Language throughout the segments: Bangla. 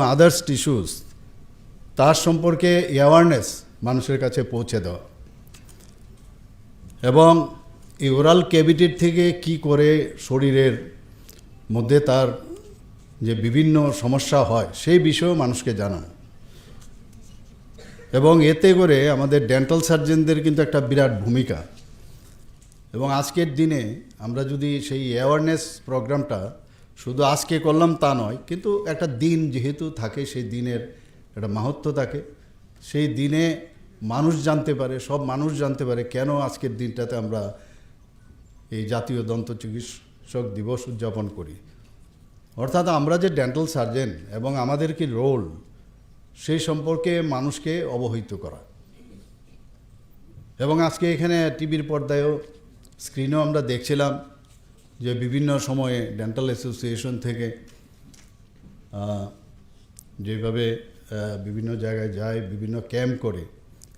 আদার্স টিস্যুস তার সম্পর্কে অ্যাওয়ারনেস মানুষের কাছে পৌঁছে দেওয়া এবং এই ওরাল ক্যাভিটির থেকে কি করে শরীরের মধ্যে তার যে বিভিন্ন সমস্যা হয় সেই বিষয়েও মানুষকে জানানো এবং এতে করে আমাদের ডেন্টাল সার্জনদের কিন্তু একটা বিরাট ভূমিকা। এবং আজকের দিনে আমরা যদি সেই অ্যাওয়ারনেস প্রোগ্রামটা শুধু আজকে করলাম তা নয়, কিন্তু একটা দিন যেহেতু থাকে সেই দিনের একটা মাহাত্ম্য থাকে, সেই দিনে মানুষ জানতে পারে, সব মানুষ জানতে পারে কেন আজকের দিনটাতে আমরা এই জাতীয় দন্ত চিকিৎসক দিবস উদযাপন করি। অর্থাৎ আমরা যে ডেন্টাল সার্জন এবং আমাদের কি রোল সেই সম্পর্কে মানুষকে অবহিত করা। এবং আজকে এখানে টিভির পর্দায়ও স্ক্রিনেও আমরা দেখছিলাম যে বিভিন্ন সময়ে ডেন্টাল অ্যাসোসিয়েশন থেকে যেভাবে বিভিন্ন জায়গায় যায়, বিভিন্ন ক্যাম্প করে,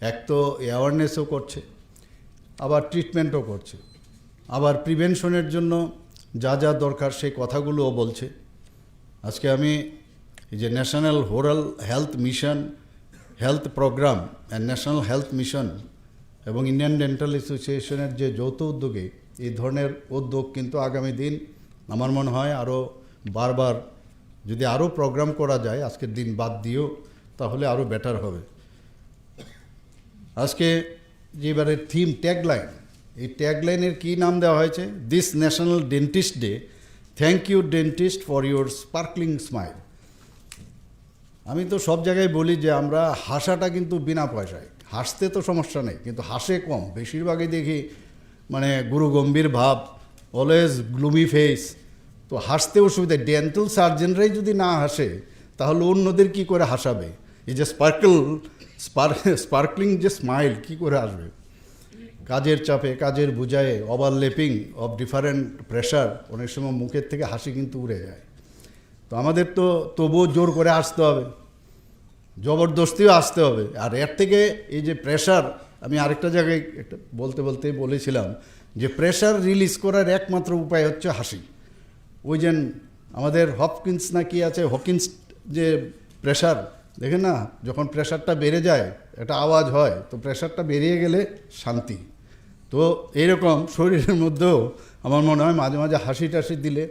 এক তো অ্যাওয়ারনেসও করছে, আবার ট্রিটমেন্টও করছে, আবার প্রিভেনশনের জন্য যা যা দরকার সেই কথাগুলোও বলছে। আজকে আমি এই যে national oral health mission health programme and national health mission এবং ইন্ডিয়ান ডেন্টাল অ্যাসোসিয়েশনের যে যৌথ উদ্যোগে এই ধরনের উদ্যোগ কিন্তু আগামী দিন আমার মনে হয় আরও বারবার যদি আরও প্রোগ্রাম করা যায় আজকের দিন বাদ দিয়েও, তাহলে আরও বেটার হবে। আজকে যেবারের থিম ট্যাগলাইন, এই ট্যাগলাইনের কী নাম দেওয়া হয়েছে? This national dentist day, thank you dentist for your sparkling smile. আমি তো সব জায়গায় বলি যে আমরা হাসাটা কিন্তু বিনা পয়সায়, হাসতে তো সমস্যা নেই, কিন্তু হাসে কম, বেশিরভাগই দেখি মানে গুরুগম্ভীর ভাব, অলওয়েজ গ্লুমি ফেস। তো হাসতে অসুবিধা। ডেন্টাল সার্জনরাই যদি না হাসে তাহলে অন্যদের কি করে হাসাবে? এই যে স্পার্কলিং যে স্মাইল কি করে আসবে? কাজের চাপে, কাজের বোঝায়, ওভারল্যাপিং অফ ডিফারেন্ট প্রেশার, অনেক সময় মুখের থেকে হাসি কিন্তু উড়ে যায়। তো আমাদের তো তবুও জোর করে আসতে হবে, জবরদস্তিও আসতে হবে। আর এর থেকে এই যে প্রেশার, আমি আরেকটা জায়গায় একটা বলতে বলেছিলাম যে প্রেশার রিলিজ করার একমাত্র উপায় হচ্ছে হাসি। ওই যে আমাদের হপকিন্স না কি আছে, হকিন্স যে প্রেশার দেখেন না, যখন প্রেশারটা বেড়ে যায় একটা আওয়াজ হয়, তো প্রেশারটা বেরিয়ে গেলে শান্তি। তো এইরকম শরীরের মধ্যেও আমার মনে হয় মাঝে মাঝে হাসি টাসি দিলে,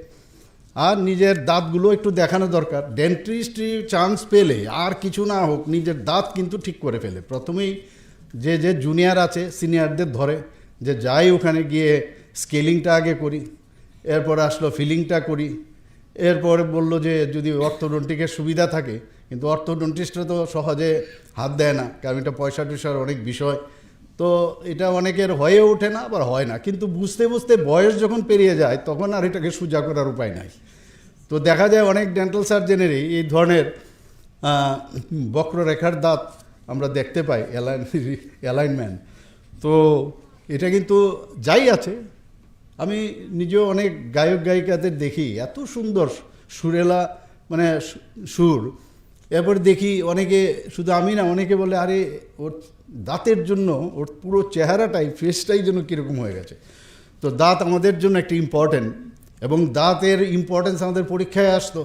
আর নিজের দাঁতগুলো একটু দেখানো দরকার। ডেন্টিস্ট্রি চান্স পেলে আর কিছু না হোক নিজের দাঁত কিন্তু ঠিক করে ফেলে। প্রথমেই যে যে জুনিয়র আছে সিনিয়রদের ধরে যে যাই ওখানে গিয়ে স্কেলিংটা আগে করি, এরপর আসলো ফিলিংটা করি, এরপরে বললো যে যদি অর্থোডন্টিকের সুবিধা থাকে, কিন্তু অর্থোডন্টিস্টরা তো সহজে হাত দেয় না, কারণ এটা পয়সা টয়সার অনেক বিষয়। তো এটা অনেকের হয়ে ওঠে না, আবার হয় না, কিন্তু বুঝতে বুঝতে বয়স যখন পেরিয়ে যায় তখন আর এটাকে সোজা করার উপায় নাই। তো দেখা যায় অনেক ডেন্টাল সার্জনেরই এই ধরনের বক্ররেখার দাঁত আমরা দেখতে পাই, অ্যালাইনমেন্ট। তো এটা কিন্তু যাই আছে, আমি নিজেও অনেক গায়ক গায়িকাদের দেখি এত সুন্দর সুরেলা মানে সুর, এরপর দেখি অনেকে, শুধু আমি না, অনেকে বলে আরে ওর দাঁতের জন্য ওর পুরো চেহারাটাই, ফেসটাই যেন কীরকম হয়ে গেছে। তো দাঁত আমাদের জন্য একটা ইম্পর্টেন্ট, এবং দাঁতের ইম্পর্টেন্স আমাদের পরীক্ষায় আসতো।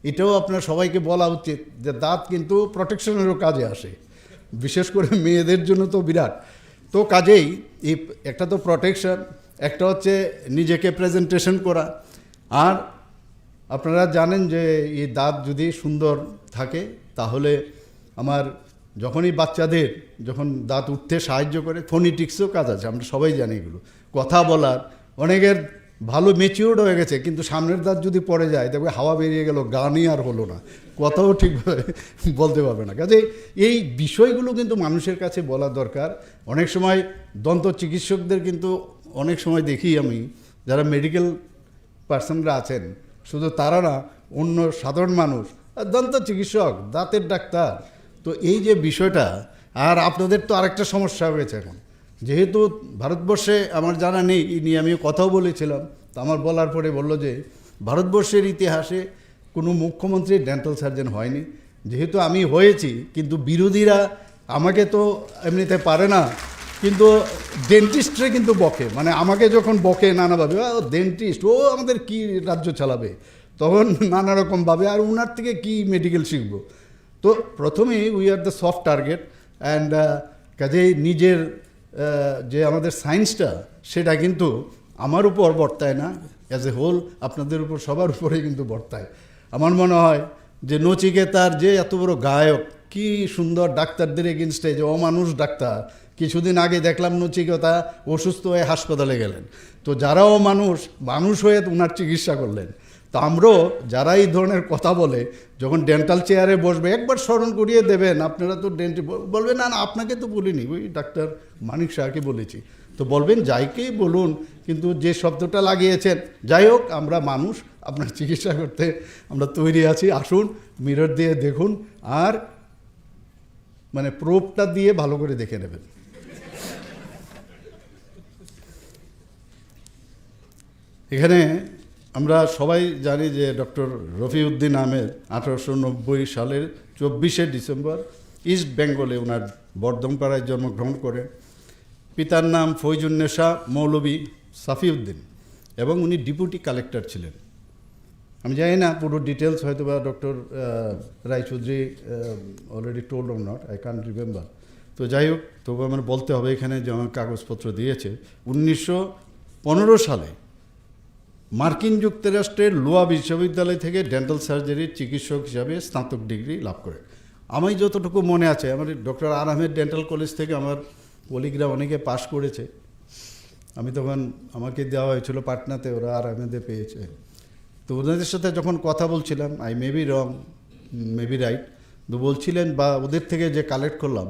এটাও আপনার সবাইকে বলা উচিত যে দাঁত কিন্তু প্রোটেকশনেরও কাজে আসে, বিশেষ করে মেয়েদের জন্য তো বিরাট। তো কাজেই এই একটা তো প্রোটেকশন, একটা হচ্ছে নিজেকে প্রেজেন্টেশন করা। আর আপনারা জানেন যে এই দাঁত যদি সুন্দর থাকে তাহলে আমার যখনই বাচ্চাদের যখন দাঁত উঠতে সাহায্য করে, ফোনিটিক্সও কাজ আছে, আমরা সবাই জানি এগুলো। কথা বলার অনেকের ভালো ম্যাচিওর্ড হয়ে গেছে, কিন্তু সামনের দাঁত যদি পড়ে যায় দেখবে হাওয়া বেরিয়ে গেল, গানই আর হলো না, কথাও ঠিকভাবে বলতে পারবে না। কাজে এই বিষয়গুলো কিন্তু মানুষের কাছে বলা দরকার। অনেক সময় দন্ত চিকিৎসকদের কিন্তু অনেক সময় দেখি আমি, যারা মেডিকেল পার্সনরা আছেন, শুধু তারা না, অন্য সাধারণ মানুষ, দন্ত চিকিৎসক, দাঁতের ডাক্তার। তো এই যে বিষয়টা, আর আপনাদের তো আরেকটা সমস্যা হয়েছে এখন, যেহেতু ভারতবর্ষে আমার জানা নেই, এই নিয়ে আমিও কথাও বলেছিলাম, তো আমার বলার পরে বললো যে ভারতবর্ষের ইতিহাসে কোনো মুখ্যমন্ত্রী ডেন্টাল সার্জন হয়নি। যেহেতু আমি হয়েছি, কিন্তু বিরোধীরা আমাকে তো এমনিতে পারে না, কিন্তু ডেন্টিস্টরে কিন্তু বকে, মানে আমাকে যখন বকে নানাভাবে, ডেন্টিস্ট ও আমাদের কি রাজ্য চালাবে। তো তখন নানা রকমভাবে আর ওনার থেকে কি মেডিকেল শিখবো। তো প্রথমেই we are the soft target and কাজেই নিজের যে আমাদের সায়েন্সটা সেটা কিন্তু আমার উপর বর্তায় না, অ্যাজ এ হোল আপনাদের উপর সবার উপরে কিন্তু বর্তায়। আমার মনে হয় যে নচিকেতার যে এত বড় গায়ক, কি সুন্দর ডাক্তারদের এগেনস্টে যে অমানুষ ডাক্তার, কিছুদিন আগে দেখলাম নচিকেতা অসুস্থ হয়ে হাসপাতালে গেলেন, তো যারাও মানুষ হয়ে ওনার চিকিৎসা করলেন। তো আমরাও যারা এই ধরনের কথা বলে যখন ডেন্টাল চেয়ারে বসবে একবার স্মরণ করিয়ে দেবেন, আপনারা তো বলবেন না না আপনাকে তো বলিনি, ওই ডাক্তার মানিক শাহকে বলেছি। তো বলবেন যাইকেই বলুন, কিন্তু যে শব্দটা লাগিয়েছেন, যাই হোক আমরা মানুষ, আপনার চিকিৎসা করতে আমরা তৈরি আছি। আসুন মিরর দিয়ে দেখুন, আর মানে প্রোবটা দিয়ে ভালো করে দেখে নেবেন। এখানে আমরা সবাই জানি যে ডক্টর রফিউদ্দিন আহমেদ 1890 সালের 24শে ডিসেম্বর ইস্ট বেঙ্গলে ওনার বর্ধমপাড়ায় জন্মগ্রহণ করেন। পিতার নাম ফৈজুন্নেসা মৌলভী সাফিউদ্দিন এবং উনি ডেপুটি কালেক্টর ছিলেন। আমি জানি না পুরো ডিটেলস, হয়তো বা doctor Roychowdhury already told or not, I can't remember. তো যাই হোক, তবু আমার বলতে হবে এখানে যে আমার কাগজপত্র দিয়েছে 1915 সালে মার্কিন যুক্তরাষ্ট্রের লোয়া বিশ্ববিদ্যালয় থেকে ডেন্টাল সার্জারির চিকিৎসক হিসাবে স্নাতক ডিগ্রি লাভ করেন। আমি যতটুকু মনে আছে, আমার ডক্টর আর আহমেদ ডেন্টাল কলেজ থেকে আমার কলিগরা অনেকে পাশ করেছে। আমি তখন আমাকে দেওয়া হয়েছিল পাটনাতে, ওরা আর আহমেদে পেয়েছে। তো ওদের সাথে যখন কথা বলছিলাম, I may be wrong may be right, তো বলছিলেন বা ওদের থেকে যে কালেক্ট করলাম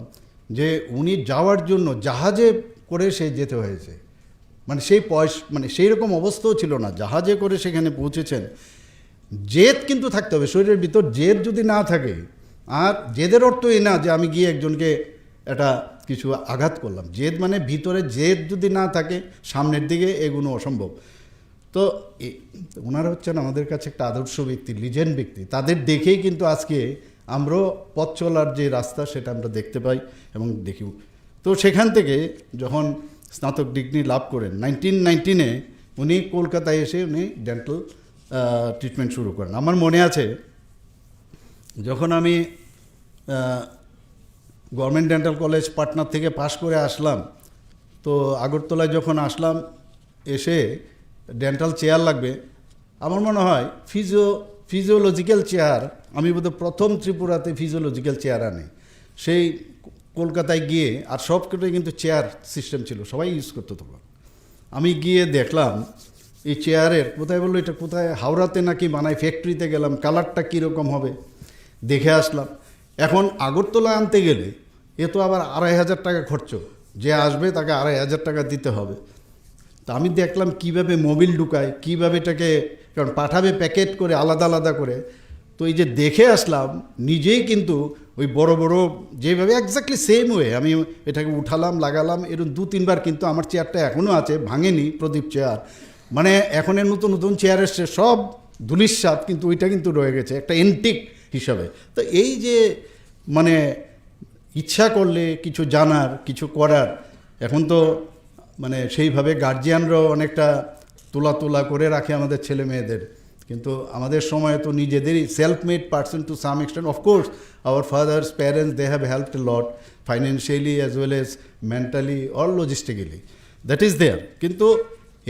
যে উনি যাওয়ার জন্য জাহাজে করে সে যেতে হয়েছে, মানে সেই মানে সেই রকম অবস্থাও ছিল না, জাহাজে করে সেখানে পৌঁছেছেন। জেদ কিন্তু থাকতে হবে শরীরের ভিতর, জেদ যদি না থাকে, আর জেদের অর্থ এই না যে আমি গিয়ে একজনকে একটা কিছু আঘাত করলাম, জেদ মানে ভিতরে জেদ যদি না থাকে সামনের দিকে এগুলো অসম্ভব। তো ওনারা হচ্ছেন আমাদের কাছে একটা আদর্শ ব্যক্তি, লিজেন্ড ব্যক্তি। তাদের দেখেই কিন্তু আজকে আমরাও পথ চলার যে রাস্তা সেটা আমরা দেখতে পাই এবং দেখি। তো সেখান থেকে যখন স্নাতক ডিগ্রি লাভ করেন 1919-এ উনি কলকাতায় এসে উনি ডেন্টাল ট্রিটমেন্ট শুরু করেন। আমার মনে আছে যখন আমি গভর্নমেন্ট ডেন্টাল কলেজ পাটনার থেকে পাশ করে আসলাম, তো আগরতলায় যখন আসলাম, এসে ডেন্টাল চেয়ার লাগবে, আমার মনে হয় ফিজিওলজিক্যাল চেয়ার, আমি বোধহয় প্রথম ত্রিপুরাতে ফিজিওলজিক্যাল চেয়ার আনি। সেই কলকাতায় গিয়ে, আর সবকটাই কিন্তু চেয়ার সিস্টেম ছিল, সবাই ইউজ করতো তখন। আমি গিয়ে দেখলাম এই চেয়ারের, কোথায় বললো এটা কোথায়, হাওড়াতে নাকি বানায়, ফ্যাক্টরিতে গেলাম, কালারটা কীরকম হবে দেখে আসলাম। এখন আগরতলা আনতে গেলে এ তো আবার 2500 টাকা খরচ, যে আসবে তাকে 2500 টাকা দিতে হবে। তা আমি দেখলাম কিভাবে মোবিল ঢুকায়, কীভাবে এটাকে, কারণ পাঠাবে প্যাকেট করে আলাদা আলাদা করে। তো এই যে দেখে আসলাম, নিজেই কিন্তু ওই বড় বড় যেভাবে এক্স্যাক্টলি সেম ওয়ে আমি এটাকে উঠালাম, লাগালাম, এরকম 2-3 বার। কিন্তু আমার চেয়ারটা এখনও আছে, ভাঙেনি, প্রদীপ চেয়ার। মানে এখনের নতুন নতুন চেয়ার এসছে, সব ধুলিস্বাদ, কিন্তু ওইটা কিন্তু রয়ে গেছে একটা এন্টিক হিসাবে। তো এই যে মানে ইচ্ছা করলে কিছু জানার, কিছু করার, এখন তো মানে সেইভাবে গার্জিয়ানরাও অনেকটা তোলা করে রাখে আমাদের ছেলে মেয়েদের, কিন্তু আমাদের সময় তো নিজেদেরই self made person to some extent. Of course our fathers parents they have helped a lot financially as well as mentally or logistically, that is there. কিন্তু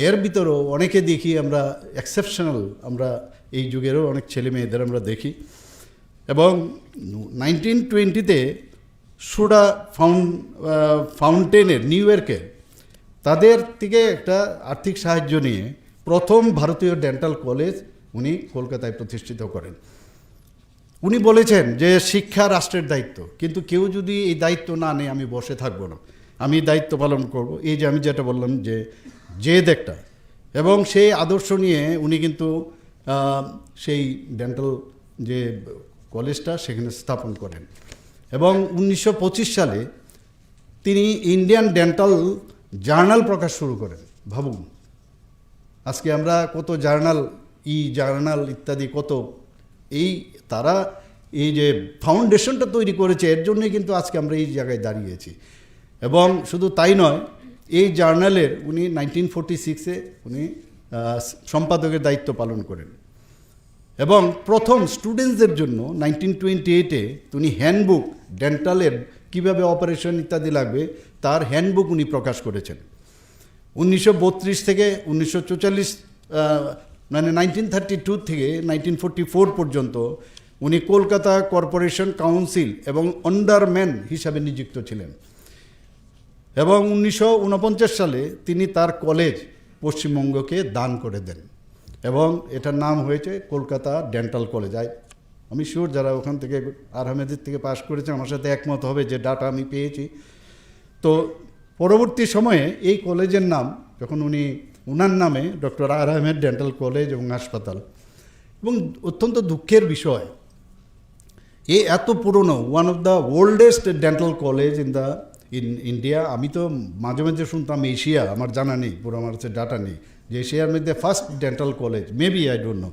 এর ভিতরেও অনেকে দেখি আমরা এক্সেপশনাল, আমরা এই যুগেরও অনেক ছেলে মেয়েদের আমরা দেখি। এবং 1920-তে সোডা ফাউন্টেনের নিউ ইয়র্কের, তাদের থেকে একটা আর্থিক সাহায্য নিয়ে প্রথম ভারতীয় ডেন্টাল কলেজ উনি কলকাতায় প্রতিষ্ঠিত করেন। উনি বলেছেন যে শিক্ষা রাষ্ট্রের দায়িত্ব, কিন্তু কেউ যদি এই দায়িত্ব না নেয় আমি বসে থাকবো না, আমি দায়িত্ব পালন করব। এই যে আমি যেটা বললাম যে জেদ একটা, এবং সেই আদর্শ নিয়ে উনি কিন্তু সেই ডেন্টাল যে কলেজটা সেখানে স্থাপন করেন। এবং 1925 সালে তিনি ইন্ডিয়ান ডেন্টাল জার্নাল প্রকাশ শুরু করেন। ভাবুন, আজকে আমরা কত জার্নাল, জার্নাল ইত্যাদি কত, এই তারা এই যে ফাউন্ডেশনটা তৈরি করেছে, এর জন্যই কিন্তু আজকে আমরা এই জায়গায় দাঁড়িয়েছি। এবং শুধু তাই নয়, এই জার্নালের উনি 1946-এ উনি সম্পাদকের দায়িত্ব পালন করেন। এবং প্রথম স্টুডেন্টসদের জন্য 1928-এ উনি হ্যান্ডবুক ডেন্টালের কীভাবে অপারেশন ইত্যাদি লাগবে তার হ্যান্ডবুক উনি প্রকাশ করেছেন। 1932 থেকে 1944 মানে 1932 থেকে 1944 পর্যন্ত উনি কলকাতা কর্পোরেশন কাউন্সিল এবং আন্ডারম্যান হিসাবে নিযুক্ত ছিলেন এবং 1949 সালে তিনি তার কলেজ পশ্চিমবঙ্গকে দান করে দেন এবং এটার নাম হয়েছে কলকাতা ডেন্টাল কলেজ। আমি শিওর যারা ওখান থেকে আহমেদের থেকে পাশ করেছে আমার সাথে একমত হবে যে ডাটা আমি পেয়েছি। তো পরবর্তী সময়ে এই কলেজের নাম যখন উনার নামে ডক্টর আর আহমেদ ডেন্টাল কলেজ এবং হাসপাতাল, এবং অত্যন্ত দুঃখের বিষয় এই এত পুরনো one of the oldest dental college in India. আমি তো মাঝে মাঝে শুনতাম এশিয়া, আমার জানা নেই, পুরো আমার কাছে ডাটা নেই যে এশিয়ার মধ্যে first dental college, maybe I don't know,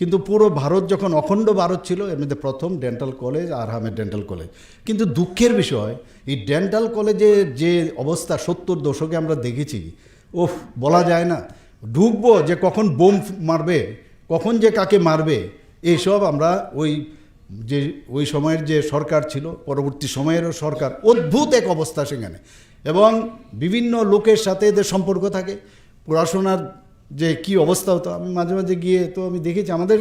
কিন্তু পুরো ভারত যখন অখণ্ড ভারত ছিল এর মধ্যে প্রথম ডেন্টাল কলেজ আর আহমেদ ডেন্টাল কলেজ। কিন্তু দুঃখের বিষয় এই ডেন্টাল কলেজের যে অবস্থা 70 দশকে আমরা দেখেছি, ওফ বলা যায় না, ঢুকবো যে কখন বোম মারবে, কখন যে কাকে মারবে, এইসব আমরা ওই সময়ের যে সরকার ছিল পরবর্তী সময়েরও সরকার, অদ্ভুত এক অবস্থা সেখানে, এবং বিভিন্ন লোকের সাথে এদের সম্পর্ক থাকে। পড়াশোনার যে কি অবস্থা হতো, আমি মাঝে মাঝে গিয়ে তো আমি দেখেছি আমাদের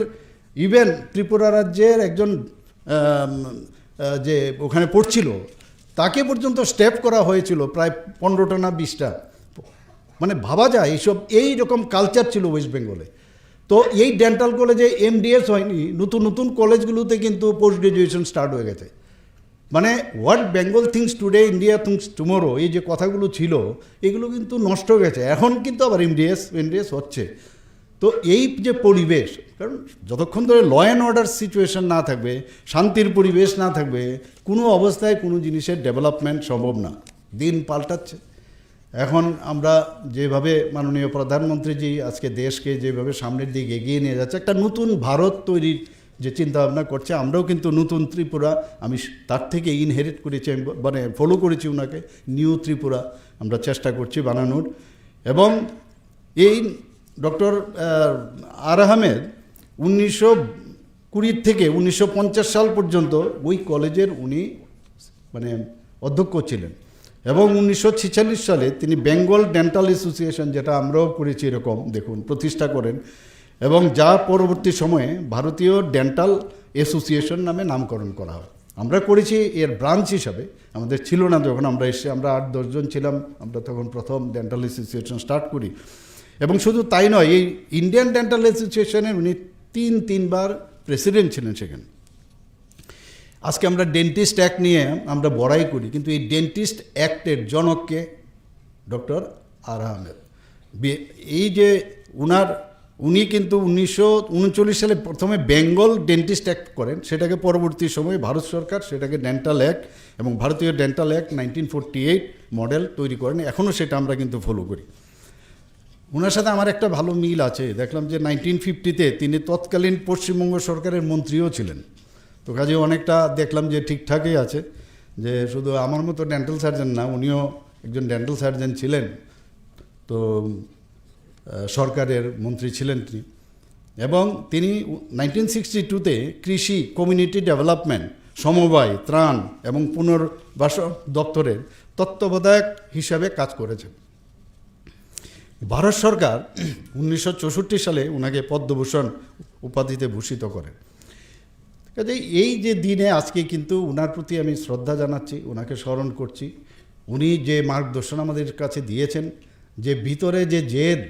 ইভেন ত্রিপুরা রাজ্যের একজন যে ওখানে পড়ছিল তাকে পর্যন্ত স্টেপ করা হয়েছিল প্রায় 15টা না 20টা। মানে ভাবা যায় এই রকম কালচার ছিল ওয়েস্ট বেঙ্গলে। তো এই ডেন্টাল কলেজে এমডিএস হয়নি, নতুন নতুন কলেজগুলোতে কিন্তু পোস্ট গ্রাজুয়েশন স্টার্ট হয়ে গেছে। মানে what Bengal things today India things tomorrow, এই যে কথাগুলো ছিল এগুলো কিন্তু নষ্ট হয়ে গেছে। এখন কিন্তু আবার এমডিএস হচ্ছে। তো এই যে পরিবেশ, কারণ যতক্ষণ ধরে ল অ্যান্ড অর্ডার সিচুয়েশন না থাকবে, শান্তির পরিবেশ না থাকবে, কোনো অবস্থায় কোনো জিনিসের ডেভেলপমেন্ট সম্ভব না। দিন পাল্টাচ্ছে। এখন আমরা যেভাবে মাননীয় প্রধানমন্ত্রীজি আজকে দেশকে যেভাবে সামনের দিকে এগিয়ে নিয়ে যাচ্ছে, একটা নতুন ভারত তৈরির যে চিন্তাভাবনা করছে, আমরাও কিন্তু নতুন ত্রিপুরা, আমি তার থেকে ইনহেরিট করেছি, মানে ফলো করেছি ওনাকে, নিউ ত্রিপুরা আমরা চেষ্টা করছি বানানোর। এবং এই ডক্টর আর আহমেদ 1920 থেকে 1950 সাল পর্যন্ত ওই কলেজের উনি মানে অধ্যক্ষ ছিলেন এবং 1946 সালে তিনি বেঙ্গল ডেন্টাল অ্যাসোসিয়েশন, যেটা আমরাও করেছি এরকম দেখুন, প্রতিষ্ঠা করেন এবং যা পরবর্তী সময়ে ভারতীয় ডেন্টাল অ্যাসোসিয়েশন নামে নামকরণ করা হয়। আমরা করেছি এর ব্রাঞ্চ হিসাবে, আমাদের ছিল না যখন আমরা এসে, আমরা 8-10 জন ছিলাম, আমরা তখন প্রথম ডেন্টাল অ্যাসোসিয়েশন স্টার্ট করি। এবং শুধু তাই নয়, এই ইন্ডিয়ান ডেন্টাল অ্যাসোসিয়েশনের উনি 3বার প্রেসিডেন্ট ছিলেন সেখানে। আজকে আমরা ডেন্টিস্ট অ্যাক্ট নিয়ে আমরা বড়াই করি, কিন্তু এই ডেন্টিস্ট অ্যাক্টের জনককে ডক্টর আর আহমেদ। এই যে উনি কিন্তু 1939 সালে প্রথমে বেঙ্গল ডেন্টিস্ট অ্যাক্ট করেন, সেটাকে পরবর্তী সময়ে ভারত সরকার সেটাকে ডেন্টাল অ্যাক্ট এবং ভারতীয় ডেন্টাল অ্যাক্ট 1948 মডেল তৈরি করেন। এখনও সেটা আমরা কিন্তু ফলো করি। ওনার সাথে আমার একটা ভালো মিল আছে, দেখলাম যে 1950-তে তিনি তৎকালীন পশ্চিমবঙ্গ সরকারের মন্ত্রীও ছিলেন। তো কাজে অনেকটা দেখলাম যে ঠিকঠাকই আছে, যে শুধু আমার মতো ডেন্টাল সার্জন না, উনিও একজন ডেন্টাল সার্জন ছিলেন। তো সরকারের মন্ত্রী ছিলেন তিনি, এবং তিনি 1962-তে কৃষি, কমিউনিটি ডেভেলপমেন্ট, সমবায়, ত্রাণ এবং পুনর্বাস দপ্তরের তত্ত্বাবধায়ক হিসাবে কাজ করেছেন। ভারত সরকার 1964 সালে ওনাকে পদ্মভূষণ উপাধিতে ভূষিত করেন। কাজে এই যে দিনে আজকে কিন্তু ওনার প্রতি আমি শ্রদ্ধা জানাচ্ছি, ওনাকে স্মরণ করছি। উনি যে মার্গদর্শন আমাদের কাছে দিয়েছেন, যে ভিতরে যে জেদ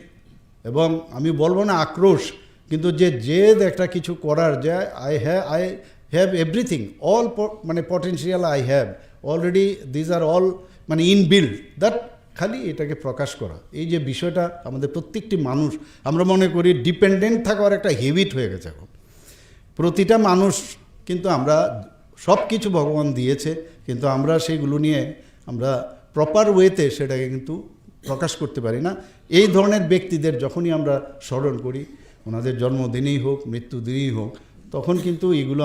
এবং আমি বলবো না আক্রোশ, কিন্তু যে জেদ একটা কিছু করার, যে আই হ্যাভ এভরিথিং, অল মানে potential I have already, these are all মানে ইনবিল্ড, দ্যাট খালি এটাকে প্রকাশ করা, এই যে বিষয়টা আমাদের প্রত্যেকটি মানুষ, আমরা মনে করি ডিপেন্ডেন্ট থাকার একটা হ্যাবিট হয়ে গেছে এখন প্রতিটা মানুষ। কিন্তু আমরা সব কিছু ভগবান দিয়েছে, কিন্তু আমরা সেইগুলো নিয়ে আমরা প্রপার ওয়েতে সেটাকে কিন্তু প্রকাশ করতে পারি না। এই ধরনের ব্যক্তিদের যখনই আমরা স্মরণ করি, ওনাদের জন্মদিনেই হোক, মৃত্যুদিনেই হোক, তখন কিন্তু এগুলো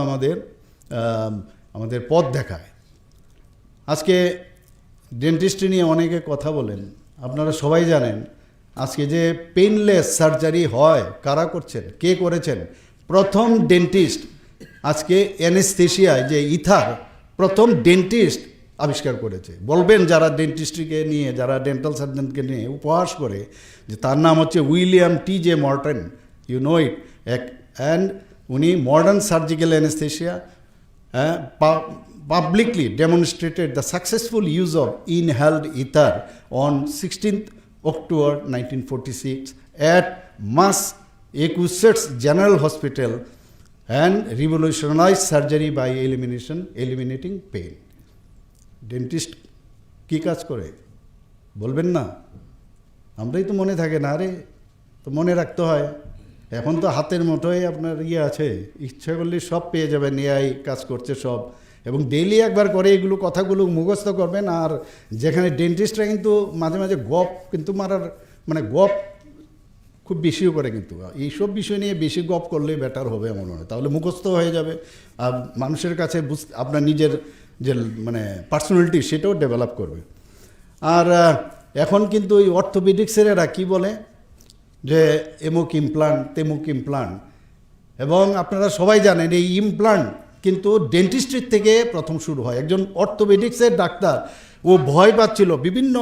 আমাদের পথ দেখায়। আজকে ডেন্টিস্ট্রি নিয়ে অনেকে কথা বলেন, আপনারা সবাই জানেন আজকে যে পেইনলেস সার্জারি হয়, কারা করছেন, কে করেছেন? প্রথম ডেন্টিস্ট আজকে অ্যানেস্থেশিয়ায় যে ইথার প্রথম ডেন্টিস্ট আবিষ্কার করেছে। বলবেন যারা ডেন্টিস্ট্রিকে নিয়ে, যারা ডেন্টাল সার্জনকে নিয়ে উপহাস করে, যে তার নাম হচ্ছে William T J. Morton, you know it. And উনি modern surgical anaesthesia publicly demonstrated the successful use of inhaled ether on 16th October 1946 at Massachusetts General Hospital and revolutionized surgery by eliminating pain. Dentist কী কাজ করে বলবেন না? আমরাই তো মনে থাকে না, আরে তো মনে রাখতে হয়। এখন তো হাতের মুঠোয় আপনার আছে, ইচ্ছা করলে সব পেয়ে যাবেন, এআই কাজ করছে সব, এবং ডেইলি একবার করে এগুলো কথাগুলো মুখস্থ করবেন। আর যেখানে ডেন্টিস্টরা কিন্তু মাঝে মাঝে গপ কিন্তু মারার গপ খুব বেশিও করে, কিন্তু এইসব বিষয় নিয়ে বেশি গপ করলে বেটার হবে আমার মনে হয়, তাহলে মুখস্থ হয়ে যাবে আর মানুষের কাছে আপনার নিজের যে পার্সোনালিটি সেটাও ডেভেলপ করবে। আর এখন কিন্তু ওই অর্থোপেডিক্সের এরা কী বলে যে এমুক ইমপ্লান্ট তেমুক ইমপ্লান্ট, এবং আপনারা সবাই জানেন এই ইমপ্লান্ট কিন্তু ডেন্টিস্ট্রির থেকে প্রথম শুরু হয়। একজন অর্থোপেডিক্সের ডাক্তার ও ভয় পাচ্ছিল বিভিন্ন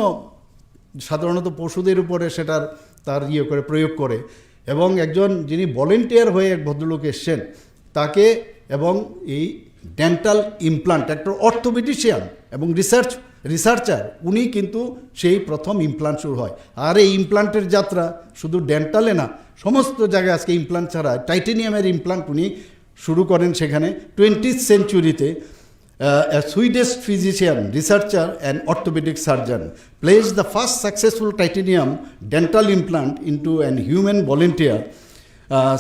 সাধারণত পশুদের উপরে সেটার তার করে প্রয়োগ করে, এবং একজন যিনি ভলেন্টিয়ার হয়ে এক ভদ্রলোক এসছেন তাকে, এবং এই ডেন্টাল ইমপ্লান্ট একটা অর্থোপেডিশিয়ান এবং রিসার্চার উনি কিন্তু সেই প্রথম ইমপ্লান্ট শুরু হয়। আর এই ইমপ্লান্টের যাত্রা শুধু ডেন্টালে না, সমস্ত জায়গায় আজকে ইমপ্লান্ট ছাড়া টাইটেনিয়ামের ইমপ্লান্ট উনি শুরু করেন সেখানে 20th century-তে। A Swedish physician, researcher and orthopedic surgeon placed the first successful titanium dental implant into a human volunteer,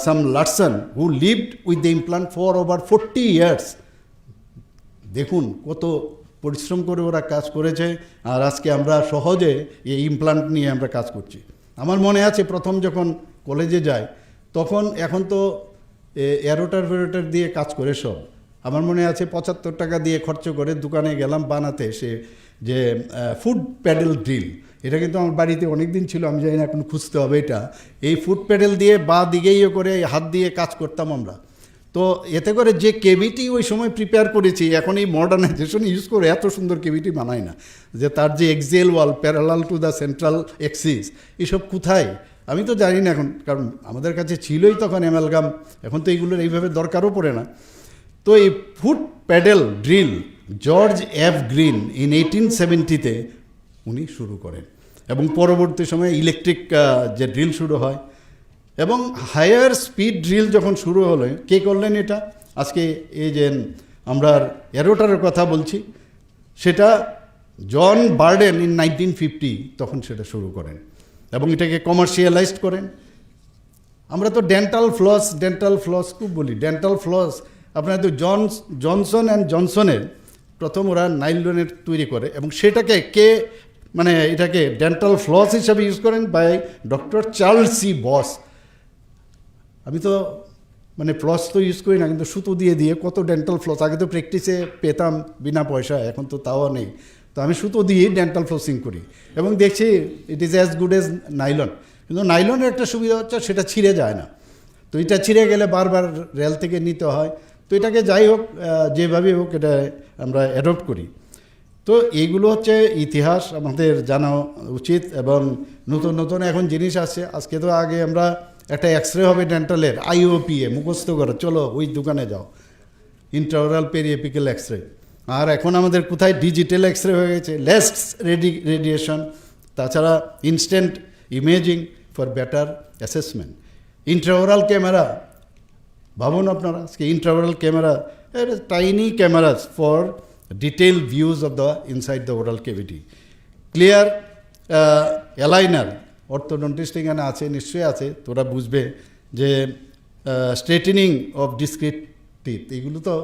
Sam Larson, who lived with the implant for over 40 years. দেখুন কত পরিশ্রম করে ওরা কাজ করেছে, আর আজকে আমরা সহজে এই ইমপ্লান্ট নিয়ে আমরা কাজ করছি। আমার মনে আছে প্রথম যখন কলেজে যাই তখন, এখন তো এরোটার দিয়ে কাজ করে সব, আমার মনে আছে 75 টাকা দিয়ে খরচ করে দোকানে গেলাম বানাতে, সে যে ফুড প্যাডেল ড্রিল, এটা কিন্তু আমার বাড়িতে অনেক দিন ছিল, আমি জানি না এখন খুঁজতে হবে এটা। এই ফুড প্যাডেল দিয়ে বা দিকেই করে হাত দিয়ে কাজ করতাম আমরা। তো এতে করে যে কেভিটি ওই সময় প্রিপেয়ার করেছি, এখন এই মডার্নাইজেশন ইউজ করে এত সুন্দর কেভিটি বানায় না, যে তার যে axial wall parallel to the central axis, এসব কোথায় আমি তো জানি না এখন, কারণ আমাদের কাছে ছিলই তখন অ্যামালগাম, এখন তো এইগুলোর এইভাবে দরকারও পড়ে না। তো এই foot pedal drill George F Green in 1870-তে উনি শুরু করেন, এবং পরবর্তী সময়ে ইলেকট্রিক যে ড্রিল শুরু হয়, এবং হায়ার স্পিড ড্রিল যখন শুরু হলো, কে করলেন এটা? আজকে এই যে আমরা এরোটারের কথা বলছি, সেটা জন বার্ডেন ইন 1950 তখন সেটা শুরু করেন, এবং এটাকে কমার্শিয়ালাইজড করেন। আমরা তো ডেন্টাল ফ্লস খুব বলি, ডেন্টাল ফ্লস আপনার তো জনসন অ্যান্ড জনসনের প্রথম ওরা নাইলনের তৈরি করে, এবং সেটাকে এটাকে ডেন্টাল ফ্লস হিসাবে ইউজ করেন বাই ডক্টর চার্লস সি বস। আমি তো ফ্লস তো ইউজ করি না, কিন্তু সুতো দিয়ে কত ডেন্টাল ফ্লস, আগে তো প্র্যাকটিসে পেতাম বিনা পয়সা, এখন তো তাও নেই, তো আমি সুতো দিয়ে ডেন্টাল ফ্লসিং করি, এবং দেখছি it is as good age nylon. কিন্তু নাইলনের একটা সুবিধা হচ্ছে সেটা ছিঁড়ে যায় না, তো এটা ছিঁড়ে গেলে বারবার রেল থেকে নিতে হয়, তো এটাকে যাই হোক যেভাবেই হোক এটা আমরা অ্যাডপ্ট করি। তো এইগুলো হচ্ছে ইতিহাস আমাদের জানা উচিত, এবং নতুন নতুন এখন জিনিস আসছে। আজকে তো আগে আমরা একটা এক্সরে হবে ডেন্টালের, IOPA মুখস্থ করো, চলো ওই দোকানে যাও, ইন্ট্রাওরাল পেরিএপিক্যাল এক্সরে। আর এখন আমাদের কোথায় ডিজিটাল এক্সরে হয়ে গেছে, লেস রেডিয়েশন, তাছাড়া instant imaging for better assessment. Intraoral camera, ভাবুন আপনারা আজকে intraoral camera, tiny cameras for detail views of the inside the oral cavity. Clear aligner, orthodontist এখানে আছে, নিশ্চয়ই আছে, তোরা বুঝবে যে স্ট্রেটেনিং অফ ডিসক্রিট টিথ, এগুলো তো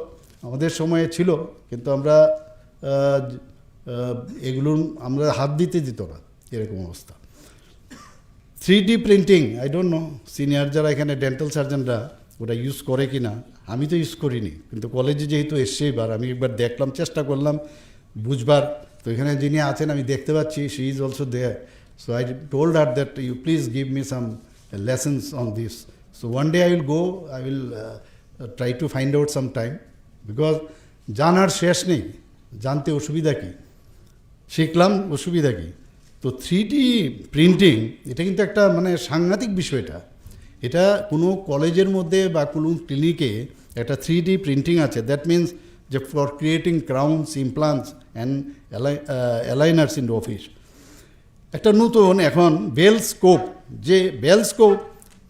আমাদের সময়ে ছিল, কিন্তু আমরা এগুলো আমরা হাত দিতে দিত না, এরকম অবস্থা। 3D printing, I don't know senior যারা এখানে ডেন্টাল সার্জনরা ওটা ইউজ করে কি না, আমি তো ইউজ করিনি, কিন্তু কলেজে যেহেতু এসছে এবার আমি একবার দেখলাম, চেষ্টা করলাম বুঝবার। তো এখানে যিনি আছেন আমি দেখতে পাচ্ছি, she is also there, so I told her that you please give me some lessons on this. So one day I will go, I will try to find out some time, because জানার শেষ নেই, জানতে অসুবিধা কী, শিখলাম অসুবিধা কী। তো 3D প্রিন্টিং এটা কিন্তু একটা মানে সাংঘাতিক বিষয়টা। এটা কোনো কলেজের মধ্যে বা কোনো ক্লিনিকে একটা 3D প্রিন্টিং আছে, দ্যাট মিনস যে for creating crowns, implants and aligners in office. একটা নতুন এখন বেল স্কোপ, যে বেল স্কোপ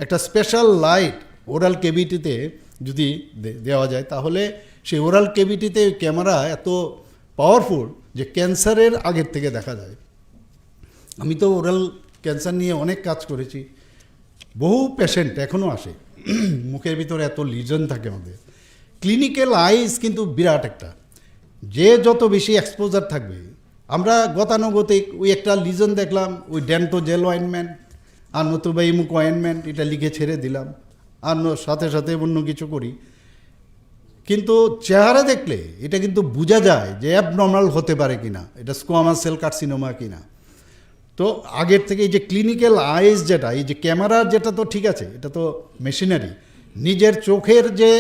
একটা স্পেশাল লাইট ওরাল কেভিটিতে যদি দেওয়া যায়, তাহলে সেই ওরাল কেভিটিতে ক্যামেরা এত পাওয়ারফুল যে ক্যান্সারের আগের থেকে দেখা যায়। আমি তো ওরাল ক্যান্সার নিয়ে অনেক কাজ করেছি, বহু পেশেন্ট এখনও আসে, মুখের ভিতরে এত লিজন থাকে আমাদের। ক্লিনিক্যাল আইস কিন্তু বিরাট একটা, যে যত বেশি এক্সপোজার থাকবে, আমরা গতানুগতিক ওই একটা লিজন দেখলাম, ওই ডেন্টো জেল অয়েনমেন্ট আর নতুবা ইমুক অয়েনমেন্ট এটা লিখে ছেড়ে দিলাম, আর সাথে সাথে অন্য কিছু করি। কিন্তু চেহারা দেখলে এটা কিন্তু বোঝা যায় যে অ্যাবনর্মাল হতে পারে কিনা, এটা স্কোয়ামাস সেল কার্সিনোমা কিনা। তো আগের থেকে এই যে ক্লিনিক্যাল আইস যেটা, এই যে ক্যামেরার যেটা তো ঠিক আছে, এটা তো মেশিনারি, নিজের চোখের যে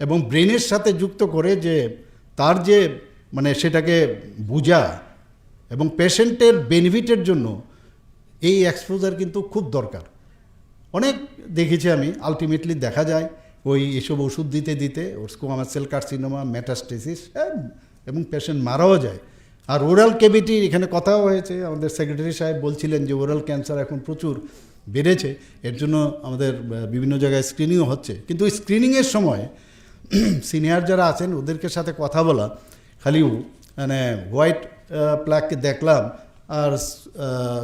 এবং ব্রেনের সাথে যুক্ত করে যে তার যে মানে সেটাকে বোঝা এবং পেশেন্টের বেনিফিটের জন্য এই এক্সপোজার কিন্তু খুব দরকার। অনেক দেখেছি আমি, আলটিমেটলি দেখা যায় ওই এসব ওষুধ দিতে দিতে ওর স্কোয়ামাস সেল কার্সিনোমা, মেটাস্টেসিস এবং পেশেন্ট মারাও যায়। আর ওরাল ক্যাভিটির এখানে কথাও হয়েছে, আমাদের সেক্রেটারি সাহেব বলছিলেন যে ওরাল ক্যান্সার এখন প্রচুর বেড়েছে, এর জন্য আমাদের বিভিন্ন জায়গায় স্ক্রিনিংও হচ্ছে। কিন্তু স্ক্রিনিংয়ের সময় সিনিয়র যারা আছেন ওদেরকে সাথে কথা বলা, খালি মানে হোয়াইট প্লাককে দেখলাম আর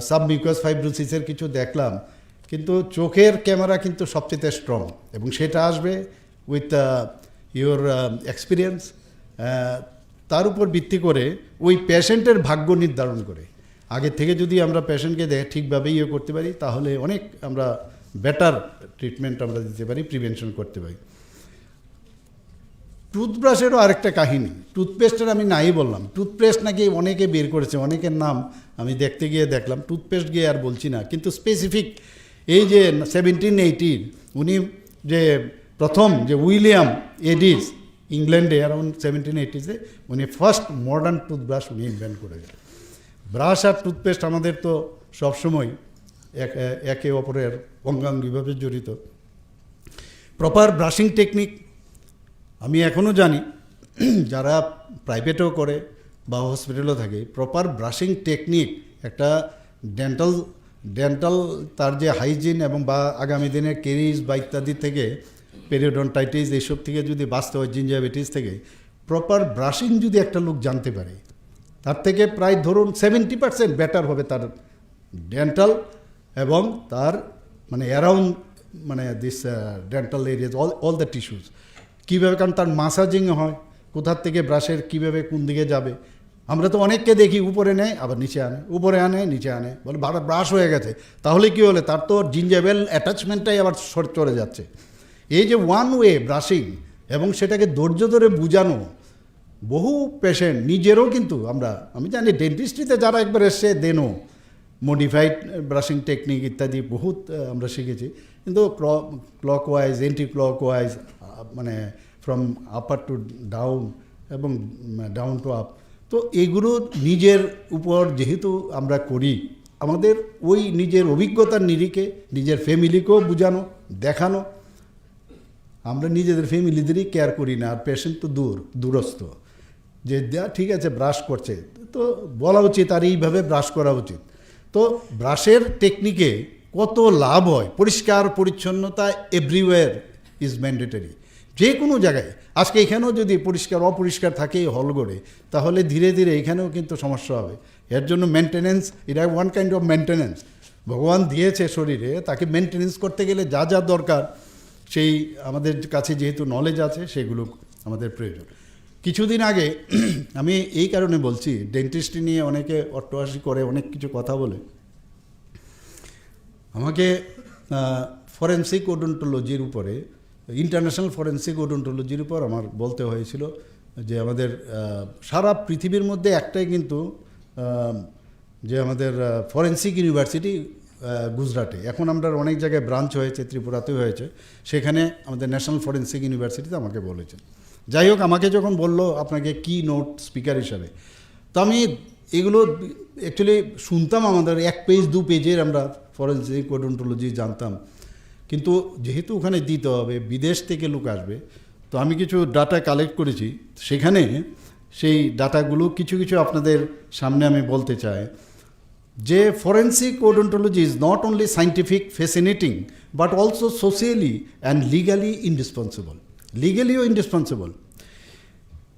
সাবমিউকাস ফাইব্রোসিসের কিছু দেখলাম, কিন্তু চোখের ক্যামেরা কিন্তু সবচেয়ে স্ট্রং, এবং সেটা আসবে উইথ ইওর এক্সপিরিয়েন্স। তার উপর ভিত্তি করে ওই পেশেন্টের ভাগ্য নির্ধারণ করে আগে থেকে যদি আমরা পেশেন্টকে ঠিকভাবে ইয়ে করতে পারি, তাহলে অনেক আমরা বেটার ট্রিটমেন্ট আমরা দিতে পারি, প্রিভেনশন করতে পারি। টুথব্রাশেরও আরেকটা কাহিনী, টুথপেস্টের আমি নাই বললাম, টুথপেস্ট নাকি অনেকে বের করেছে, অনেকের নাম আমি দেখতে গিয়ে দেখলাম, টুথপেস্ট গিয়ে আর বলছি না, কিন্তু স্পেসিফিক এই যে 1780 উনি যে প্রথম যে উইলিয়াম এডিস ইংল্যান্ডে অ্যারাউন্ড 1780-এ উনি ফার্স্ট মডার্ন টুথব্রাশ উনি ইনভেন্ট করেছেন। ব্রাশ আর টুথপেস্ট আমাদের তো সবসময় একে অপরের অঙ্গাঙ্গিভাবে জড়িত। প্রপার ব্রাশিং টেকনিক আমি এখনও জানি, যারা প্রাইভেটেও করে বা হসপিটালও থাকে, প্রপার ব্রাশিং টেকনিক একটা ডেন্টাল তার যে হাইজিন এবং বা আগামী দিনের কেরিজ বা ইত্যাদি থেকে, পেরিওডন্টাইটিস এইসব থেকে যদি বাঁচতে হয়, জিঞ্জাইভিটিস থেকে, প্রপার ব্রাশিং যদি একটা লোক জানতে পারে, তার থেকে প্রায় ধরুন 70% বেটার হবে তার ডেন্টাল এবং তার মানে অ্যারাউন্ড মানে this dental areas, all the tissues কীভাবে, কারণ তার মাসাজিং হয়, কোথার থেকে ব্রাশের কীভাবে কোন দিকে যাবে। আমরা তো অনেককে দেখি উপরে নেয় আবার নিচে আনে, উপরে আনে নিচে আনে, বলে ব্রাশ হয়ে গেছে, তাহলে কী হলে তার তো জিঞ্জাইভাল অ্যাটাচমেন্টটাই আবার চলে যাচ্ছে। এই যে ওয়ান ওয়ে ব্রাশিং এবং সেটাকে ধৈর্য ধরে বুঝানো, বহু পেশেন্ট নিজেরও কিন্তু আমি জানি ডেন্টিস্ট্রিতে যারা একবার এসছে দেনো মডিফাইড ব্রাশিং টেকনিক ইত্যাদি বহুত আমরা শিখেছি, কিন্তু ক্লকওয়াইজ, এন্টি ক্লকওয়াইজ, মানে ফ্রম আপার টু ডাউন এবং ডাউন টু আপ, তো এগুলো নিজের উপর যেহেতু আমরা করি, আমাদের ওই নিজের অভিজ্ঞতার নিরিখে নিজের ফ্যামিলিকেও বোঝানো, দেখানো। আমরা নিজেদের ফ্যামিলিদেরই কেয়ার করি না, আর পেশেন্ট তো দূরস্থ, যে ঠিক আছে ব্রাশ করছে তো বলা উচিত আর এইভাবে ব্রাশ করা উচিত। তো ব্রাশের টেকনিকে কত লাভ হয়, পরিষ্কার পরিচ্ছন্নতা এভরিওয়্যার ইজ ম্যান্ডেটরি, যে কোনো জায়গায়। আজকে এখানেও যদি অপরিষ্কার থাকে হলঘরে, তাহলে ধীরে ধীরে এখানেও কিন্তু সমস্যা হবে। এর জন্য মেনটেনেন্স, এটা ওয়ান কাইন্ড অফ মেনটেনেন্স ভগবান দিয়েছে শরীরে, তাকে মেনটেনেন্স করতে গেলে যা যা দরকার সেই আমাদের কাছে যেহেতু নলেজ আছে, সেগুলো আমাদের প্রয়োজন। কিছুদিন আগে আমি এই কারণে বলছি, ডেন্টিস্ট্রি নিয়ে অনেকে অট্টহাসি করে, অনেক কিছু কথা বলে। আমাকে ফরেন্সিক ওডোন্টোলজির উপরে, ইন্টারন্যাশনাল ফরেন্সিক ওডোন্টোলজির উপর আমার বলতে হয়েছিল যে আমাদের সারা পৃথিবীর মধ্যে একটাই কিন্তু যে আমাদের ফরেন্সিক ইউনিভার্সিটি গুজরাটে, এখন আমরা অনেক জায়গায় ব্রাঞ্চ হয়েছে, ত্রিপুরাতেও হয়েছে, সেখানে আমাদের ন্যাশনাল ফরেন্সিক ইউনিভার্সিটিতে আমাকে বলেছেন। যাই হোক, আমাকে যখন বললো আপনাকে কি নোট স্পিকার হিসাবে, তো আমি এগুলো অ্যাকচুয়ালি শুনতাম, আমাদের 1 পেজ 2 পেজের আমরা ফরেন্সিক ওডোন্টোলজি জানতাম, কিন্তু যেহেতু ওখানে দিতে হবে, বিদেশ থেকে লোক আসবে, তো আমি কিছু ডাটা কালেক্ট করেছি। সেখানে সেই ডাটাগুলো কিছু কিছু আপনাদের সামনে আমি বলতে চাই যে forensic odontology is not only scientific fascinating but also socially and legally indispensable. লিগালিও ইন্ডিসপেন্সিবল।